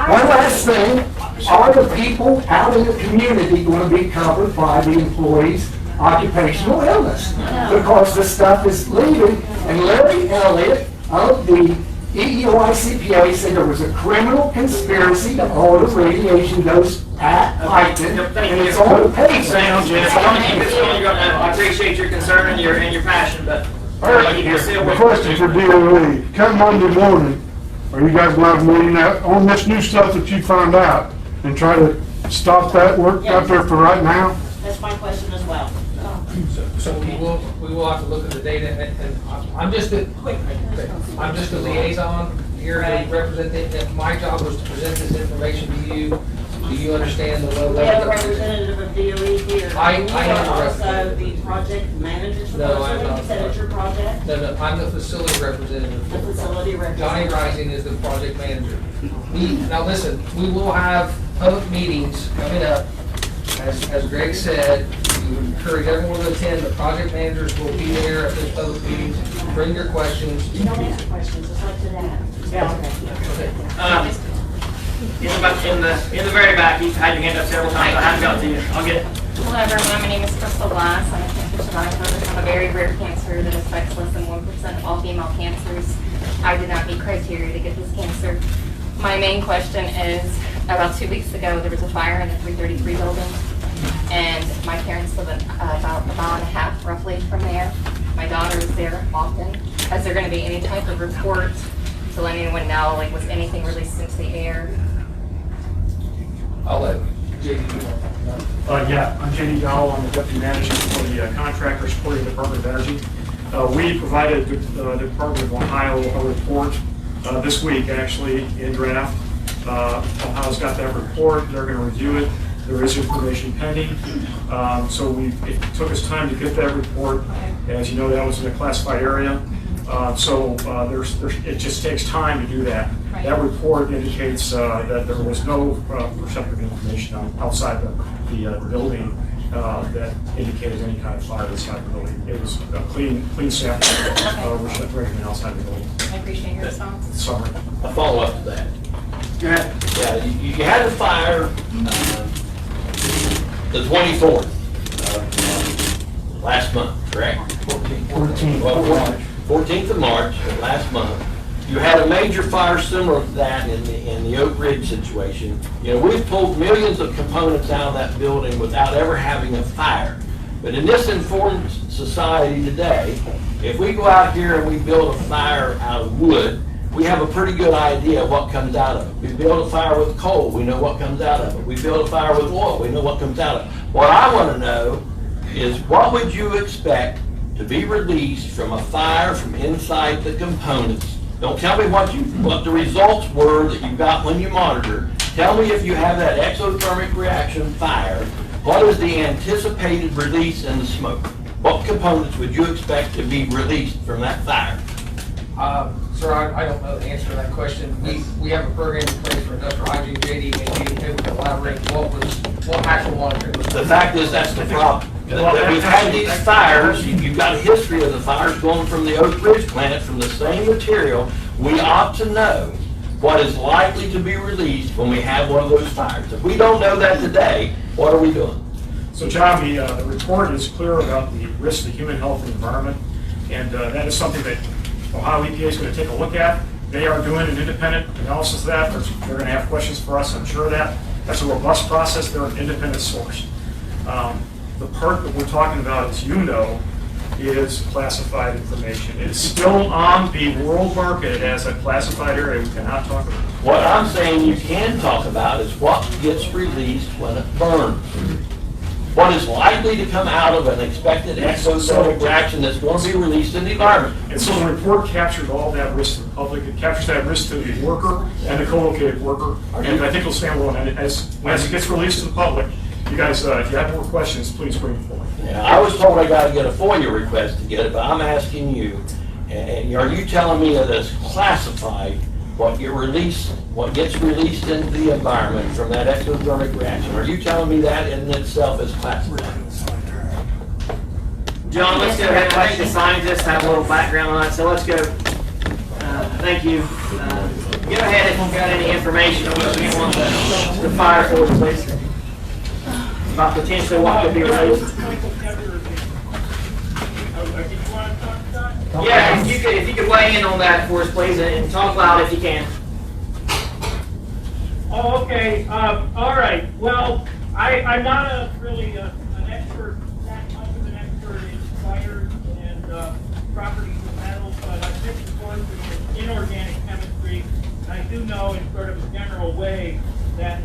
One last thing. Are the people out in the community going to be covered by the employees' occupational illness? Because this stuff is leaving, and Larry Elliott of the EEOICPA said there was a criminal conspiracy to order radiation dose at Pike, and it's on the page. I appreciate your concern and your passion, but The question for DOE, come Monday morning, are you guys going to have a meeting on this new stuff that you found out and try to stop that work out there for right now? That's my question as well. So we will have to look at the data, and I'm just a liaison here to represent it. My job was to present this information to you. Do you understand the level? We have a representative of DOE here. I You am are the also the project manager for No, I'm Portsmouth. not. You said it's your project? No, I'm the facility representative. The facility Johnny representative. Rising is the project manager. Now listen, we will have public meetings coming up. As Greg said, we would encourage everyone to attend. The project managers will be there at those public meetings. Bring your questions. You don't answer questions, it's up to them. Yeah. In the very back, you've had your hand up several times. I haven't got to you. I'll get it. Hello everyone, my name is Crystal Glass. I'm a cancer survivor. I have a very rare cancer that affects less than 1% of all female cancers. I did not meet criteria to get this cancer. My main question is, about 2 weeks ago, there was a fire in the 333 building, and my parents live about a mile and a half roughly from there. My daughter is there often. Is there going to be any type of report to let anyone know, like was anything released into the air? I'll let JD. Yeah, I'm JD Gall. I'm the deputy manager for the contractors for the Department of Energy. We provided the Department of Ohio a report this week, actually, in draft. Ohio's got that report. They're going to review it. There is information pending. So it took us time to get that report. As you know, that was in a classified area. It just takes time to do that. Right. That report indicates that there was no perceptive information outside the building that indicated any kind of fire inside the building. It was a clean sample, which was everything outside the building. I appreciate your response. Summary. A follow-up to that. Go ahead. Yeah, you had a fire the 24th of last month, correct? 14th of March of last month. You had a major fire similar to that in the Oak Ridge situation. You know, we've pulled millions of components out of that building without ever having a fire. But in this informed society today, if we go out here and we build a fire out of wood, we have a pretty good idea of what comes out of it. We build a fire with coal, we know what comes out of it. We build a fire with oil, we know what comes out of it. What I want to know is, what would you expect to be released from a fire from inside the components? Don't tell me what the results were that you got when you monitored, Tell me if you have that exothermic reaction fire, what is the anticipated release in the smoke? What components would you expect to be released from that fire? Sir, I don't know the answer to that question. We have a program in place for industrial hygiene, JD, maybe able to elaborate what actual monitoring was. The fact is, that's the problem. That we've had these fires, you've got a history of the fires going from the Oak Ridge plant, from the same material. We ought to know what is likely to be released when we have one of those fires. If we don't know that today, what are we doing? So John, the report is clear about the risk to human health and environment, and that is something that Ohio EPA is going to take a look at. They are doing an independent analysis of that. They're going to have questions for us, I'm sure of that. That's a robust process. They're an independent source. The part that we're talking about, as you know, is classified information. It's still on the world market as a classified area. We cannot talk about it. What I'm saying you can talk about is what gets released when it burns. What is likely to come out of an expected exothermic reaction that's going to be released in the environment. And so the report captures all that risk to the public. It captures that risk to the worker and the co-located worker. And I think it'll stand alone. And as it gets released to the public, you guys, if you have more questions, please bring them forward. Yeah, I was told I got to get a FOIA request to get it, but I'm asking you, and are you telling me that it's classified what gets released into the environment from that exothermic reaction? Are you telling me that in itself is classified? John, let's go ahead. I think the scientists have a little background on it, so let's go. Thank you. Go ahead if you've got any information on what you want the fire force, please. About potentially what could be released. Yeah, if you could weigh in on that for us, please, and talk loud if you can. Oh, okay. All right. Well, I'm not really an expert, that much of an expert in fires and properties of metals, but I've taken courses in inorganic chemistry. And I do know in sort of a general way that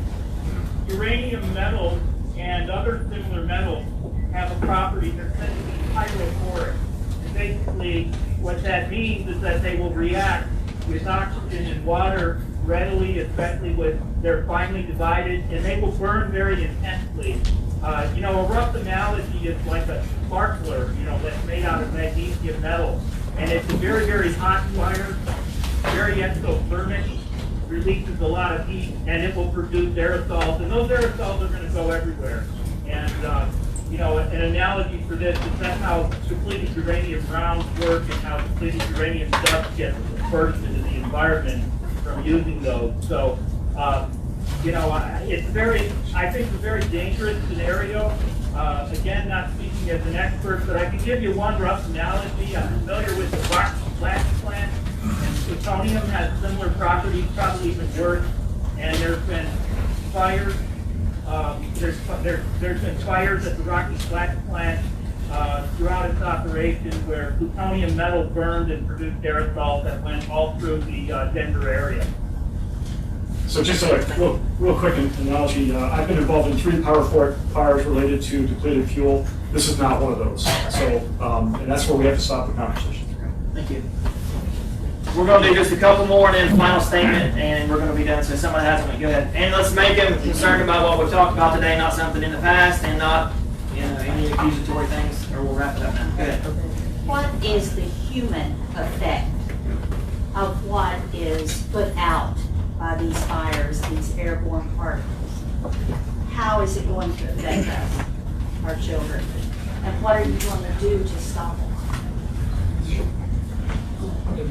uranium metals and other similar metals have a property they're said to be hydrophoric. And basically, what that means is that they will react with oxygen and water readily, especially when they're finely divided, and they will burn very intensely. A rough analogy is like a sparkler, that's made out of magnesium metal. And it's a very, very hot fire, very exothermic, releases a lot of heat, and it will produce aerosols, and those aerosols are going to go everywhere. And, an analogy for this is that's how depleted uranium rounds work and how depleted uranium dust gets dispersed into the environment from using those. So, it's I think it's a very dangerous scenario. Again, not speaking as an expert, but I can give you one rough analogy. I'm familiar with the Rocky Flat plant, and plutonium has similar properties, probably even worse. And there's been fires. There's been fires at the Rocky Flat plant throughout its operation where plutonium metal burned and produced aerosols that went all through the Denver area. So just a real quick analogy, I've been involved in 3 power fires related to depleted fuel. This is not one of those. So, and that's where we have to stop the conversation. Thank you. We're going to do just a couple more and then final statement, and we're going to be done. So someone has one, go ahead. And let's make them concerned about what we've talked about today, not something in the past, and not any accusatory things, or we'll wrap it up now. Go ahead. What is the human effect of what is put out by these fires, these airborne particles? How is it going to affect us, our children? And what are you going to do to stop it?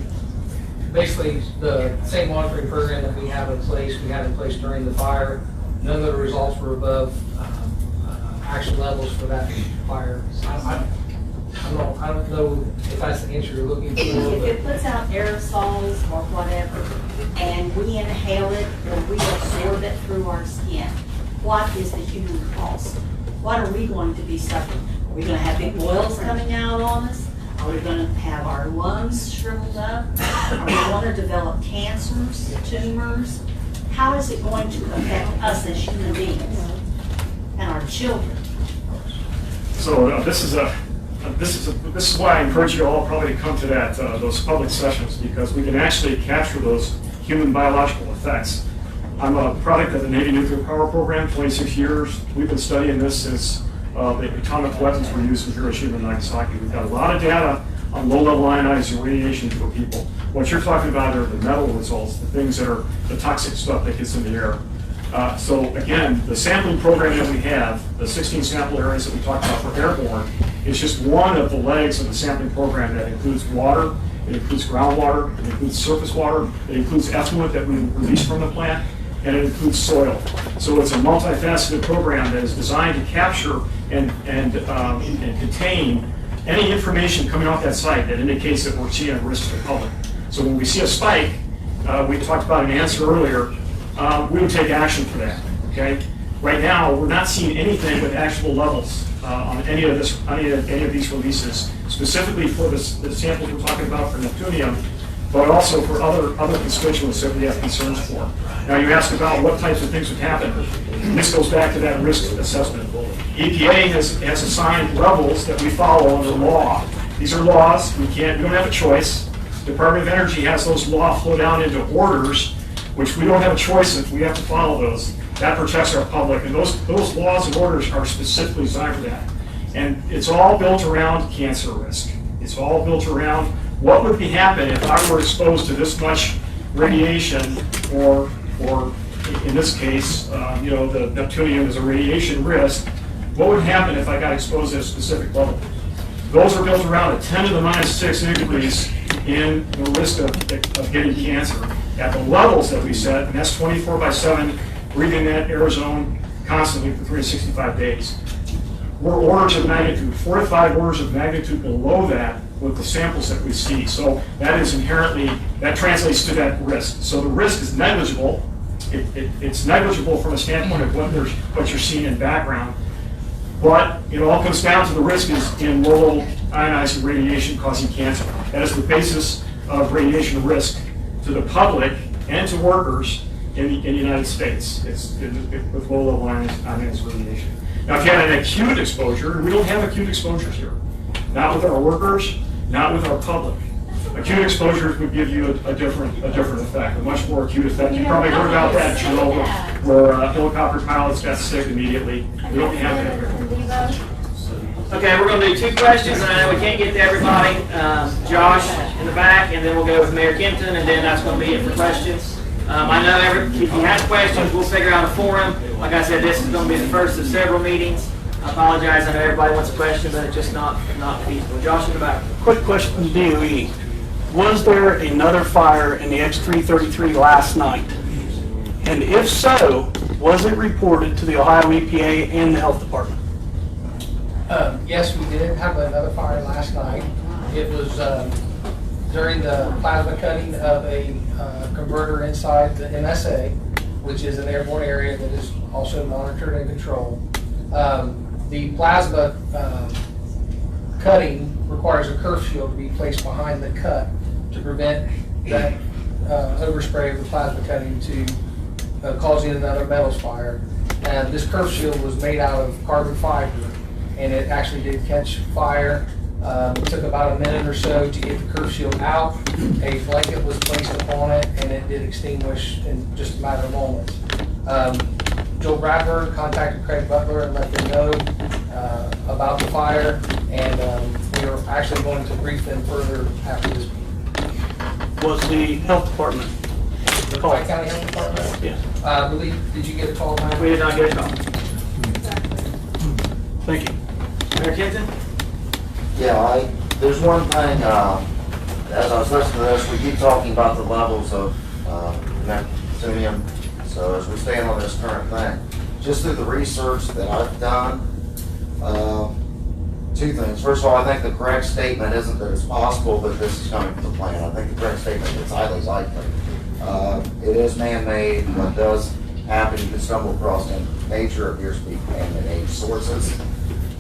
Basically, the same monitoring program that we had in place during the fire. None of the results were above actual levels for that fire. I don't know if that's the answer you're looking for. If it puts out aerosols or whatever, and we inhale it or we absorb it through our skin, what is the human cost? What are we going to be suffering? Are we going to have big boils coming out on us? Are we going to have our lungs shriveled up? Are we going to develop cancers, tumors? How is it going to affect us as human beings and our children? So this is why I encourage you all probably to come to those public sessions, because we can actually capture those human biological effects. I'm a product of the Navy Nuclear Power Program, 26 years. We've been studying this since the atomic weapons were used in Hiroshima and Nagasaki. We've got a lot of data on low-level ionizing radiation for people. What you're talking about are the metal results, the things that are the toxic stuff that gets in the air. So again, the sampling program that we have, the 16 sample areas that we talked about for airborne, is just one of the legs of the sampling program that includes water, it includes groundwater, it includes surface water, it includes effluent that we release from the plant, and it includes soil. So it's a multifaceted program that is designed to capture and contain any information coming off that site that indicates that we're seeing a risk to the public. So when we see a spike, we talked about an answer earlier, we would take action for that, okay? Right now, we're not seeing anything with actual levels on any of these releases, specifically for the samples we're talking about for neptunium, but also for other constituents that we have concerns for. Now, you asked about what types of things would happen. This goes back to that risk assessment. EPA has assigned levels that we follow under law. These are laws. We don't have a choice. Department of Energy has those laws flow down into orders, which we don't have a choice if we have to follow those. That protects our public, and those laws and orders are specifically designed for that. And it's all built around cancer risk. It's all built around what would happen if I were exposed to this much radiation, or in this case, the neptunium is a radiation risk. What would happen if I got exposed at a specific level? Those are built around a 10 to the minus 6 increase in the risk of getting cancer at the levels that we set, and that's 24/7, breathing that air zone constantly for 365 days. We're orders of magnitude, 4 to 5 orders of magnitude below that with the samples that we see. So that is inherently, that translates to that risk. So the risk is negligible. It's negligible from a standpoint of what you're seeing in background. But it all comes down to the risk is in low ionizing radiation causing cancer. That is the basis of radiation risk to the public and to workers in the United States. It's with low-level ionizing radiation. Now, if you had an acute exposure, we don't have acute exposures here. Not with our workers, not with our public. Acute exposures would give you a different effect, a much more acute effect. You probably heard about that in Chernobyl, where helicopter pilots got sick immediately. We don't have that here. Okay, we're going to do 2 questions, and I know we can't get to everybody. Josh in the back, and then we'll go with Mayor Kempton, and then that's going to be it for questions. I know if you have questions, we'll figure out a forum. Like I said, this is going to be the first of several meetings. I apologize, I know everybody wants a question, but it's just not feasible. Josh in the back. Quick question from DOE. Was there another fire in the X333 last night? And if so, was it reported to the Ohio EPA and the Health Department? Yes, we did have another fire last night. It was during the plasma cutting of a converter inside the MSA, which is an airborne area that is also monitored and controlled. The plasma cutting requires a kerf shield to be placed behind the cut to prevent that overspray of the plasma cutting to causing another metals fire. And this kerf shield was made out of carbon fiber, and it actually did catch fire. It took about a minute or so to get the kerf shield out. A blanket was placed upon it, and it did extinguish in just a matter of moments. Joe Bradford contacted Craig Butler and let them know about the fire, and we are actually going to brief them further after this meeting. Was the Health Department called? Pike County Health Department? Yeah. I believe, did you get a call? We did not get a call. Thank you. Mayor Kempton? Yeah, there's one thing, as I was listening to this, we keep talking about the levels of neptunium. So as we stand on this current thing, just through the research that I've done, 2 things. First of all, I think the correct statement isn't that it's possible that this is coming from the plant. I think the correct statement is highly likely. It is man-made. What does happen, you can stumble across in nature appears to be man-made sources.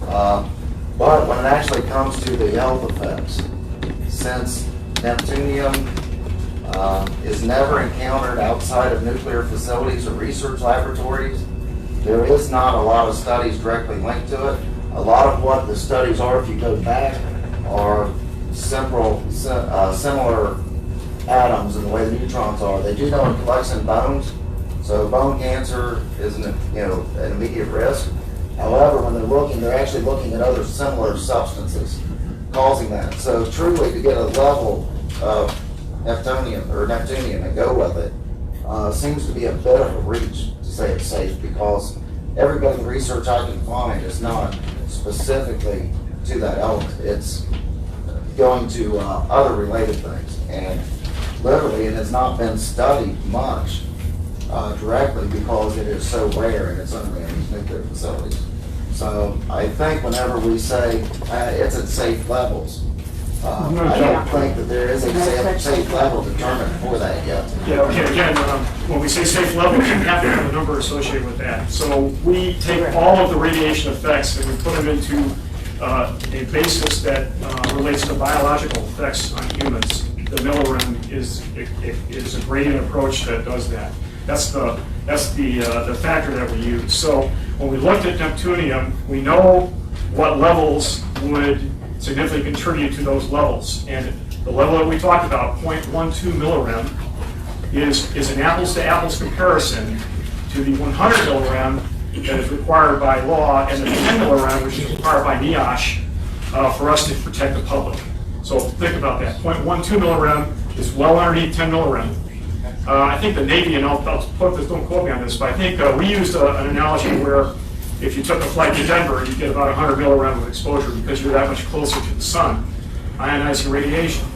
But when it actually comes to the health effects, since neptunium is never encountered outside of nuclear facilities or research laboratories, there is not a lot of studies directly linked to it. A lot of what the studies are, if you go back, are similar atoms in the way the neutrons are. They do know it collects in bones, So bone cancer isn't, an immediate risk. However, when they're actually looking at other similar substances causing that. So truly, to get a level of neptunium and go with it, seems to be a bit of a reach to say it's safe, because everybody in the research I can find is not specifically to that element. It's going to other related things, and literally it has not been studied much directly because it is so rare and it's only in these nuclear facilities. So I think whenever we say it's at safe levels, I don't think that there is a safe level determined for that yet. Yeah, okay, again, when we say safe level, we have to have a number associated with that. So we take all of the radiation effects and we put them into a basis that relates to biological effects on humans. The millirem is a gradient approach that does that. That's the factor that we use. So when we looked at neptunium, we know what levels would significantly contribute to those levels. And the level that we talked about, 0.12 millirem, is an apples-to-apples comparison to the 100 millirem that is required by law and the 10 millirem, which is required by NEOSH, for us to protect the public. So think about that. 0.12 millirem is well underneath 10 millirem. I think the Navy, and I'll put this, don't quote me on this, but I think we used an analogy where if you took a flight to Denver, you get about 100 millirem of exposure because you're that much closer to the sun, ionizing radiation.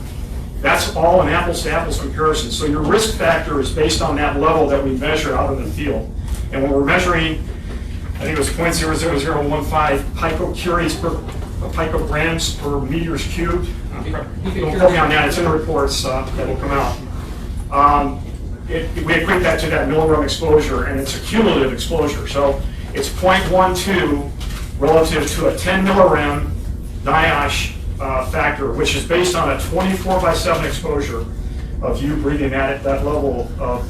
That's all an apples-to-apples comparison. So your risk factor is based on that level that we measure out in the field. And when we're measuring, I think it was 0.00015 picograms per meters cubed. Don't quote me on that, it's in the reports that will come out. We equate that to that millirem exposure, and it's a cumulative exposure. So it's 0.12 relative to a 10 millirem NIOSH factor, which is based on a 24/7 exposure of you breathing at that level of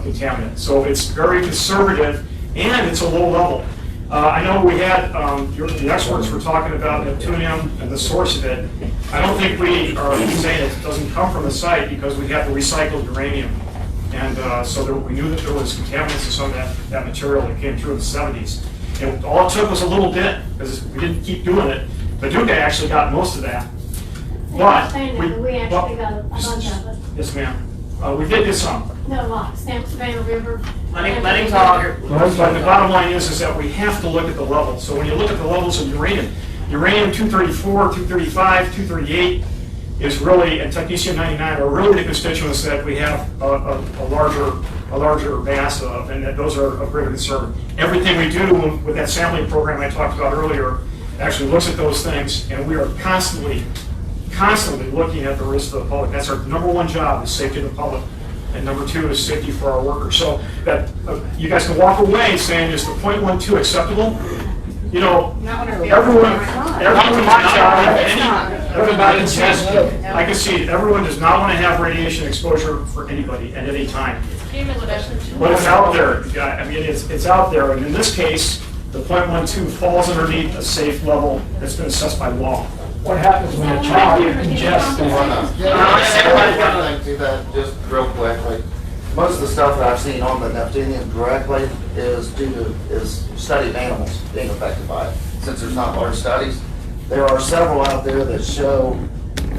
contaminant. So it's very conservative, and it's a low level. I know we had, the experts were talking about neptunium and the source of it. I don't think we are saying it doesn't come from the site because we have the recycled uranium. And so we knew that there was contaminants in some of that material that came through in the 70s. And all it took was a little bit, because we didn't keep doing it. Paducah actually got most of that. But we actually got a bunch of it. Yes, ma'am. We did get some. No, like Savannah River. Let him talk. But the bottom line is that we have to look at the levels. So when you look at the levels of uranium-234, 235, 238 is really, and technetium-99 are really the constituents that we have a larger mass of, and that those are of greater concern. Everything we do with that sampling program I talked about earlier actually looks at those things, and we are constantly looking at the risk to the public. That's our number one job, is safety of the public. And number two is safety for our workers. So that you guys can walk away saying, is the 0.12 acceptable? You know, I can see it. Everyone does not want to have radiation exposure for anybody at any time. But it's out there. I mean, it's out there. And in this case, the 0.12 falls underneath a safe level that's been assessed by law. What happens when a child ingests Just real quick, like, most of the stuff that I've seen on the neptunium directly is studied animals being affected by it. Since there's not large studies, there are several out there that show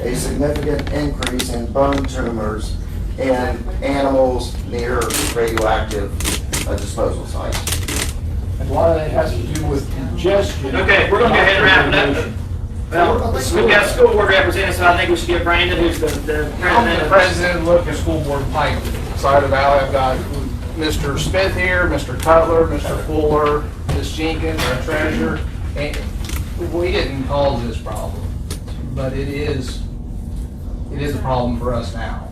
a significant increase in bone tumors in animals near radioactive disposal sites. And a lot of that has to do with ingestion. Okay, we're going to go ahead and wrap it up. Well, we've got school board representatives, so I think we should give Brandon, who's the president. I'm the president of local school board Pike side of the valley. I've got Mr. Smith here, Mr. Cutler, Mr. Fuller, Ms. Jenkins, our treasurer. And we didn't cause this problem, but it is a problem for us now.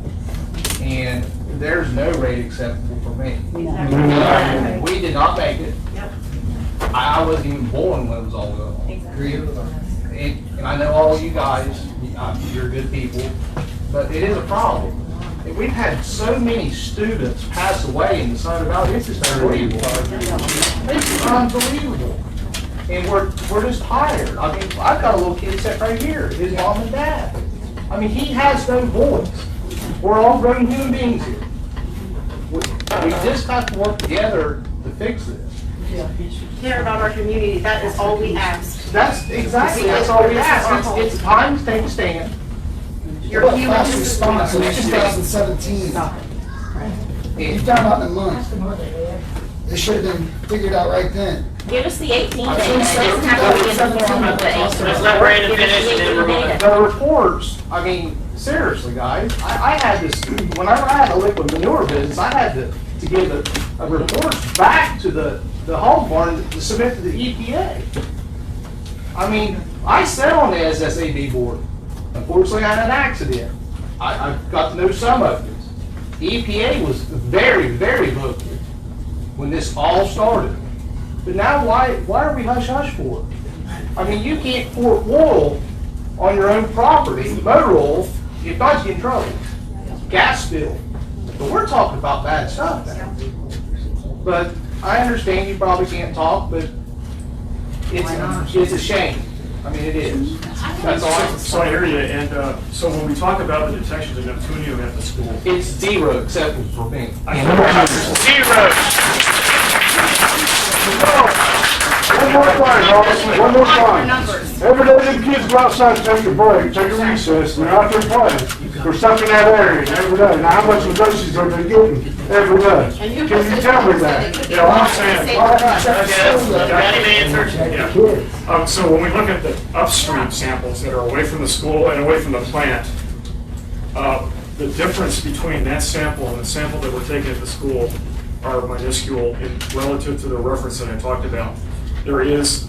And there's no rate acceptable for me. We did not make it. I wasn't even born when it was all going on. And I know all you guys, you're good people, but it is a problem. And we've had so many students pass away in the Southern Valley, it's just unbelievable. It's unbelievable. And we're just tired. I mean, I've got a little kid sitting right here, his mom and dad. I mean, he has no voice. We're all grown human beings here. We just have to work together to fix this. Care about our community, that is all we ask. That's all we ask. It's time to take a stand. Your human Fast response in 2017. You found out in a month. It should have been figured out right then. Give us the 18 days. I It think doesn't have to be in the form of the 18. Let's let Brandon finish and then we're going. The reports, I mean, seriously, guys, I had this, whenever I had a liquid manure business, I had to give a reports back to the hog barn to submit to the EPA. I mean, I sat on the SSAB board. Unfortunately, I had an accident. I got to know some of it. The EPA was very, very vocal when this all started. But now why are we hush-hush for it? I mean, you can't pour oil on your own property, motor oil, if not, you get in trouble. Gas spill. But we're talking about bad stuff now. But I understand you probably can't talk, but it's a shame. I mean, it is. That's all I can So I say. hear you, and so when we talk about the detection of neptunium at the school. It's zero except for me. One more time, Ross, one more time. Every day them kids go outside and take a break, take a recess, and they're out there playing. They're stuck in that area every day. Now, how much of doses are they getting every day? Can you tell me that? Yeah, what I'm saying. Got him answered? So when we look at the upstream samples that are away from the school and away from the plant, the difference between that sample and the sample that we're taking at the school are minuscule relative to the reference that I talked about. There is,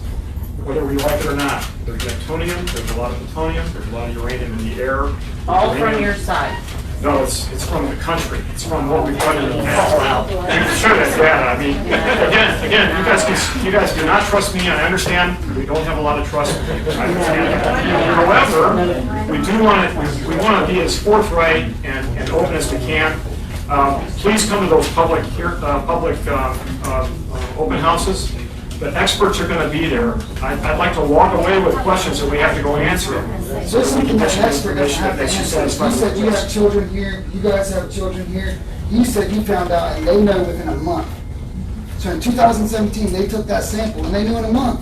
whether we like it or not, there's neptunium, there's a lot of plutonium, there's a lot of uranium in the air. All from your side. No, it's from the country. It's from what we've done in the past. You can show that data. I mean, again, you guys do not trust me. I understand. We don't have a lot of trust in you. I understand that. However, we do want to be as forthright and open as we can. Please come to those public open houses. The experts are going to be there. I'd like to walk away with questions that we have to go answer them. Just thinking that an expert doesn't have to That should answer. satisfy You said you have children here, you guys have children here. You said you found out and they know within a month. So in 2017, they took that sample and they knew in a month.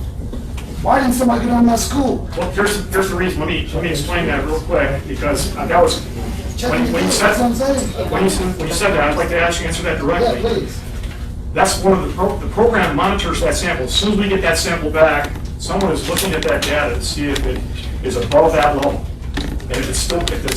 Why didn't somebody get on my school? Well, here's the reason. Let me explain that real quick, because that was, when you said that, I'd like to actually answer that directly. Yeah, please. That's one of the program monitors that sample. As soon as we get that sample back, someone is looking at that data to see if it is above that level, and if it's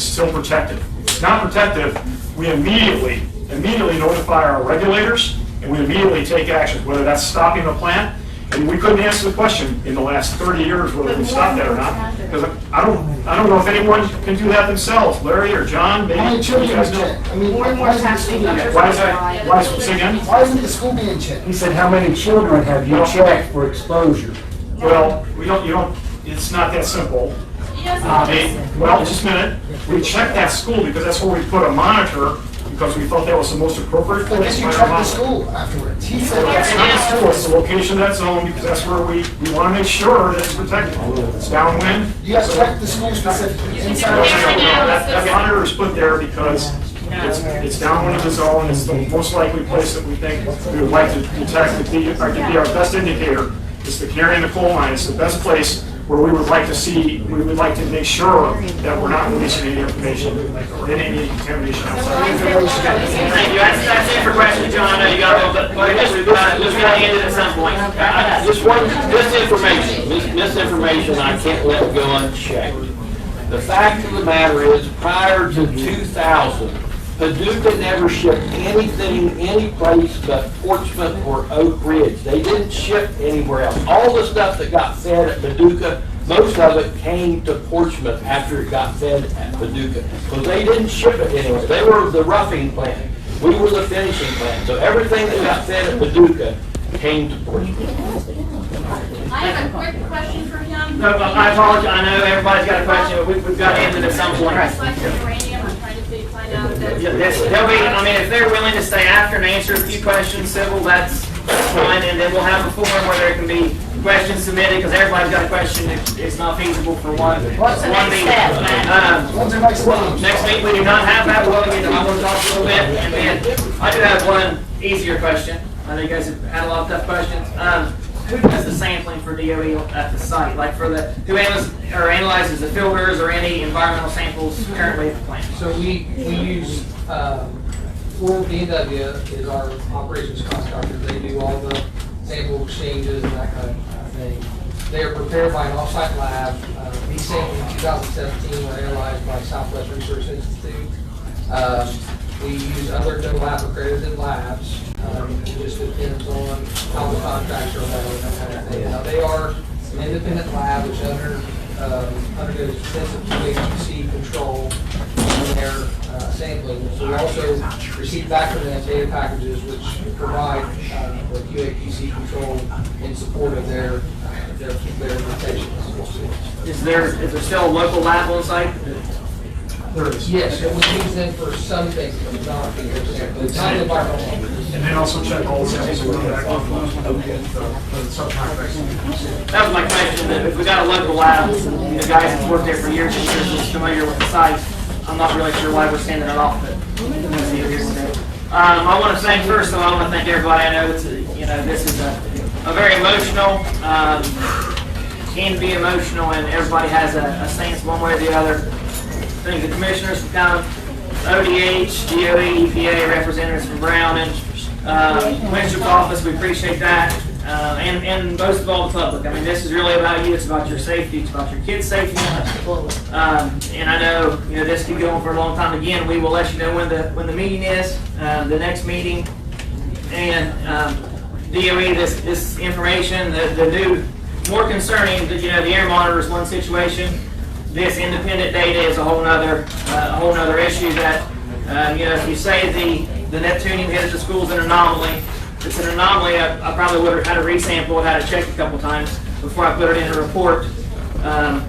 still protected. If it's not protected, we immediately notify our regulators, and we immediately take action, whether that's stopping the plant. And we couldn't answer the question in the last 30 years whether we stopped that or not, because I don't know if anyone can do that themselves. Larry or John, maybe. How many you children guys are know. checked? I mean, why isn't the school being checked? Why is that? Say again? Why isn't the school being checked? He said, how many children have you checked for exposure? Well, it's not that simple. Well, just a minute. We checked that school because that's where we put a monitor, because we felt that was the most appropriate But place. then you checked the school afterwards. He said It's not the school, it's the location of that zone, because that's where we want to make sure that it's protected. It's downwind. You have to check the school specifically, inside No, the school. that monitor is put there because it's downwind of the zone. It's the most likely place that we think we would like to detect, to be our best indicator. It's the canary in the coal mine. It's the best place where we would like to make sure that we're not releasing any information or any contamination outside. Thank you. That's it for questions, John. I know you got a little bit, but we've got to end it at some point. Just misinformation I can't let go unchecked. The fact of the matter is, prior to 2000, Paducah never shipped anything any place but Portsmouth or Oak Ridge. They didn't ship anywhere else. All the stuff that got fed at Paducah, most of it came to Portsmouth after it got fed at Paducah. So they didn't ship it anywhere. They were the roughing plant. We were the finishing plant. So everything that got fed at Paducah came to Portsmouth. I have a quick question for him. No, I apologize. I know everybody's got a question, but we've got to end it at some point. Uranium, I'm trying to find out if that's. They'll be, I mean, if they're willing to stay after and answer a few questions, civil, that's fine, and then we'll have a forum where there can be questions submitted, because everybody's got a question. It's not feasible for one meeting. What's the next Next week, we do not have that. I want to talk a little bit, and then I do have one easier question. I know you guys have had a lot of tough questions. Who does the sampling for DOE at the site? Like for the, who analyzes the filters or any environmental samples currently at the plant? So we use, Ford B&W is our operations contractor. They do all the sample exchanges and that kind of thing. They are prepared by an off-site lab. These samples in 2017 were analyzed by Southwest Research Institute. We use other no lab accredited labs. It just depends on how the contracts are led and that kind of thing. Now, they are an independent lab which undergoes extensive QA/QC control on their sampling. So we also receive back from them data packages which provide the QA/QC control in support of their rotations. Is there still a local lab on site? There is. Yes, and we use them for some things, but not for the not environmental. And then also check all the samples that are back on the subcontractors. That was my question, that if we got a local lab, the guys have worked there for years and years, who's familiar with the site, I'm not really sure why we're sending it off, but we'll see it here today. I want to thank, first of all, I want to thank everybody. I know it's, this is a very emotional, can be emotional, and everybody has a stance one way or the other. Thank the commissioners for coming, ODH, DOE, EPA, representatives from Brown and Commissioner's office, we appreciate that. And most of all, the public. I mean, this is really about you. It's about your safety. It's about your kids' safety. And I know, this could go on for a long time. Again, we will let you know when the meeting is, the next meeting. And DOE, this information, the new, more concerning, the air monitor is one situation. This independent data is a whole nother issue that, if you say the neptunium hit the school is an anomaly, if it's an anomaly, I probably would have had to resample, had to check a couple times before I put it in a report, but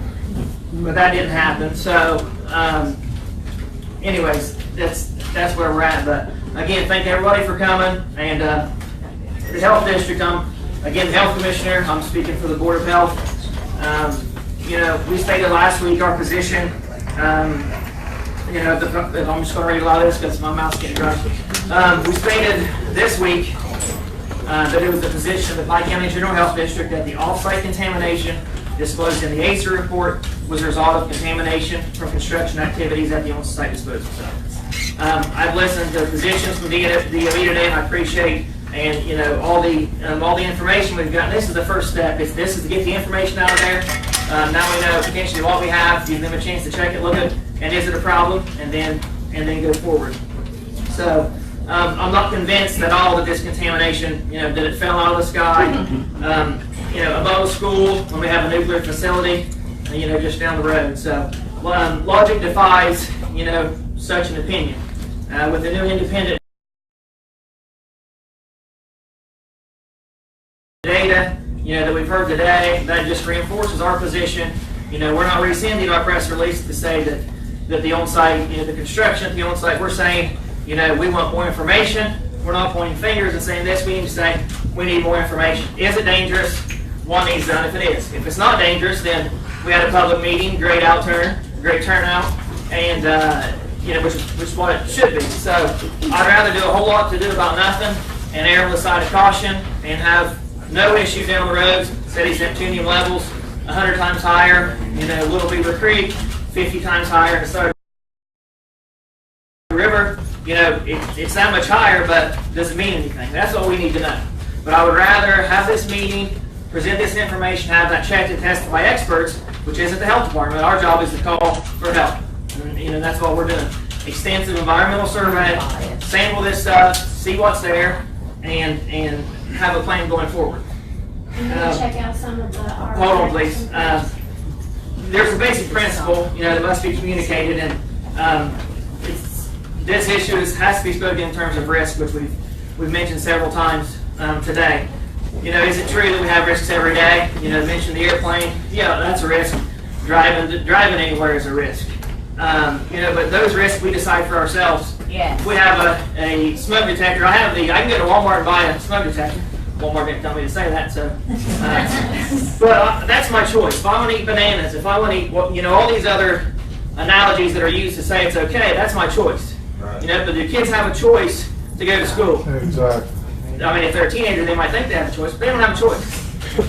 that didn't happen. So, anyways, that's where we're at. But again, thank everybody for coming. And the health district, again, the health commissioner, I'm speaking for the Board of Health. We stated last week our position. I'm just going to read a lot of this because my mouth's getting dry. We stated this week that it was the position of the Pike County General Health District that the off-site contamination disclosed in the ACER report was a result of contamination from construction activities at the on-site disposal site. I've listened to positions from DOE today, and I appreciate all the information we've gotten. This is the first step. This is to get the information out of there. Now we know potentially what we have, give them a chance to check it, look at, and is it a problem, and then go forward. So I'm not convinced at all that this contamination, that it fell out of the sky, above a school when we have a nuclear facility, just down the road. So logic defies, such an opinion. With the new independent data, that we've heard today, that just reinforces our position. We're not rescinding our press release to say that the on-site, the construction at the on-site, we're saying, we want more information. We're not pointing fingers and saying this. We need to say, we need more information. Is it dangerous? What needs done if it is? If it's not dangerous, then we had a public meeting, great turnout, and, which is what it should be. So I'd rather do a whole lot to do about nothing and err on the side of caution and have no issue down the road. Steady neptunium levels 100 times higher in Little Beaver Creek, 50 times higher in the Southern River. It's that much higher, but doesn't mean anything. That's all we need to know. But I would rather have this meeting, present this information, have that checked and tested by experts, which isn't the health department. Our job is to call for help. And that's what we're doing. Extensive environmental survey, sample this stuff, see what's there, and have a plan going forward. And then check out some of the... Hold on, please. There's a basic principle, that must be communicated, and this issue has to be spoken in terms of risk, which we've mentioned several times today. Is it true that we have risks every day? Mentioned the airplane. Yeah, that's a risk. Driving anywhere is a risk. But those risks we decide for ourselves. Yes. We have a smoke detector. I can go to Walmart and buy a smoke detector. Walmart didn't tell me to say that, so. But that's my choice. If I want to eat bananas, if I want to eat, all these other analogies that are used to say it's okay, that's my choice. Right. But the kids have a choice to go to school. Exactly. I mean, if they're a teenager, they might think they have a choice, but they don't have a choice.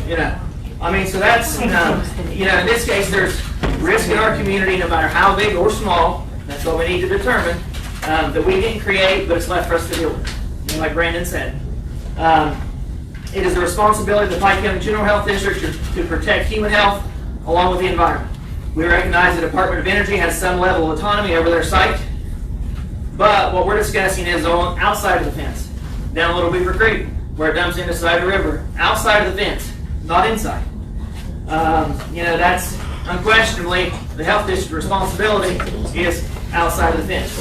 You know, I mean, so that's, you know, in this case, there's risk in our community, no matter how big or small. That's what we need to determine, that we didn't create, but it's left for us to deal with. You know, like Brandon said. It is the responsibility of the Pike County General Health District to protect human health along with the environment. We recognize the Department of Energy has some level of autonomy over their site, but what we're discussing is on outside of the fence, down a little Beaver Creek, where it dumps into the side of the river, outside of the fence, not inside. You know, that's unquestionably the health district responsibility is outside of the fence.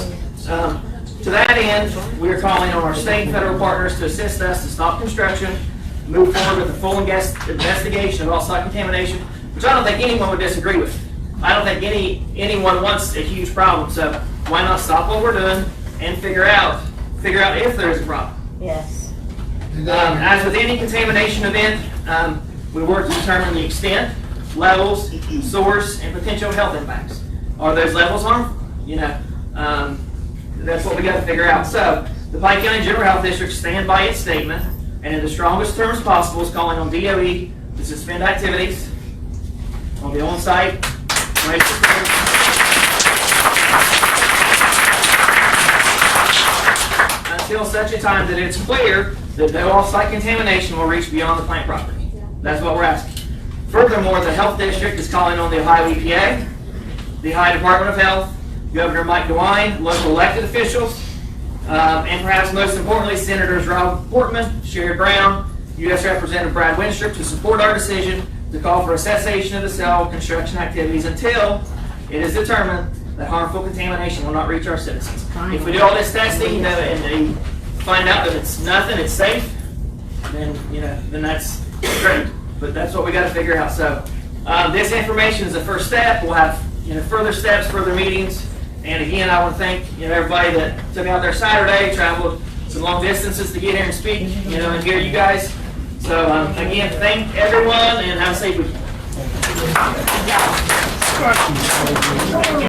To that end, we are calling on our state and federal partners to assist us to stop construction, move forward with a full investigation of all site contamination, which I don't think anyone would disagree with. I don't think anyone wants a huge problem, so why not stop what we're doing and figure out if there is a problem. Yes. As with any contamination event, we work to determine the extent, levels, source, and potential health impacts. Are those levels harmful? You know, that's what we got to figure out. So, the Pike County General Health District stand by its statement, and in the strongest terms possible is calling on DOE to suspend activities on the on-site until such a time that it's clear that no off-site contamination will reach beyond the plant property. That's what we're asking. Furthermore, the Health District is calling on the Ohio EPA, the Ohio Department of Health, Governor Mike DeWine, local elected officials, and perhaps most importantly, Senators Rob Portman, Sherry Brown, U.S. Representative Brad Winstrup to support our decision to call for a cessation of the cell construction activities until it is determined that harmful contamination will not reach our citizens. If we do all this testing, you know, and they find out that it's nothing, it's safe, then that's great. But that's what we got to figure out. So this information is the first step. We'll have further steps, further meetings. And again, I want to thank everybody that took out their Saturday, traveled some long distances to get here and speak, and hear you guys. So again, thank everyone and have a safe weekend.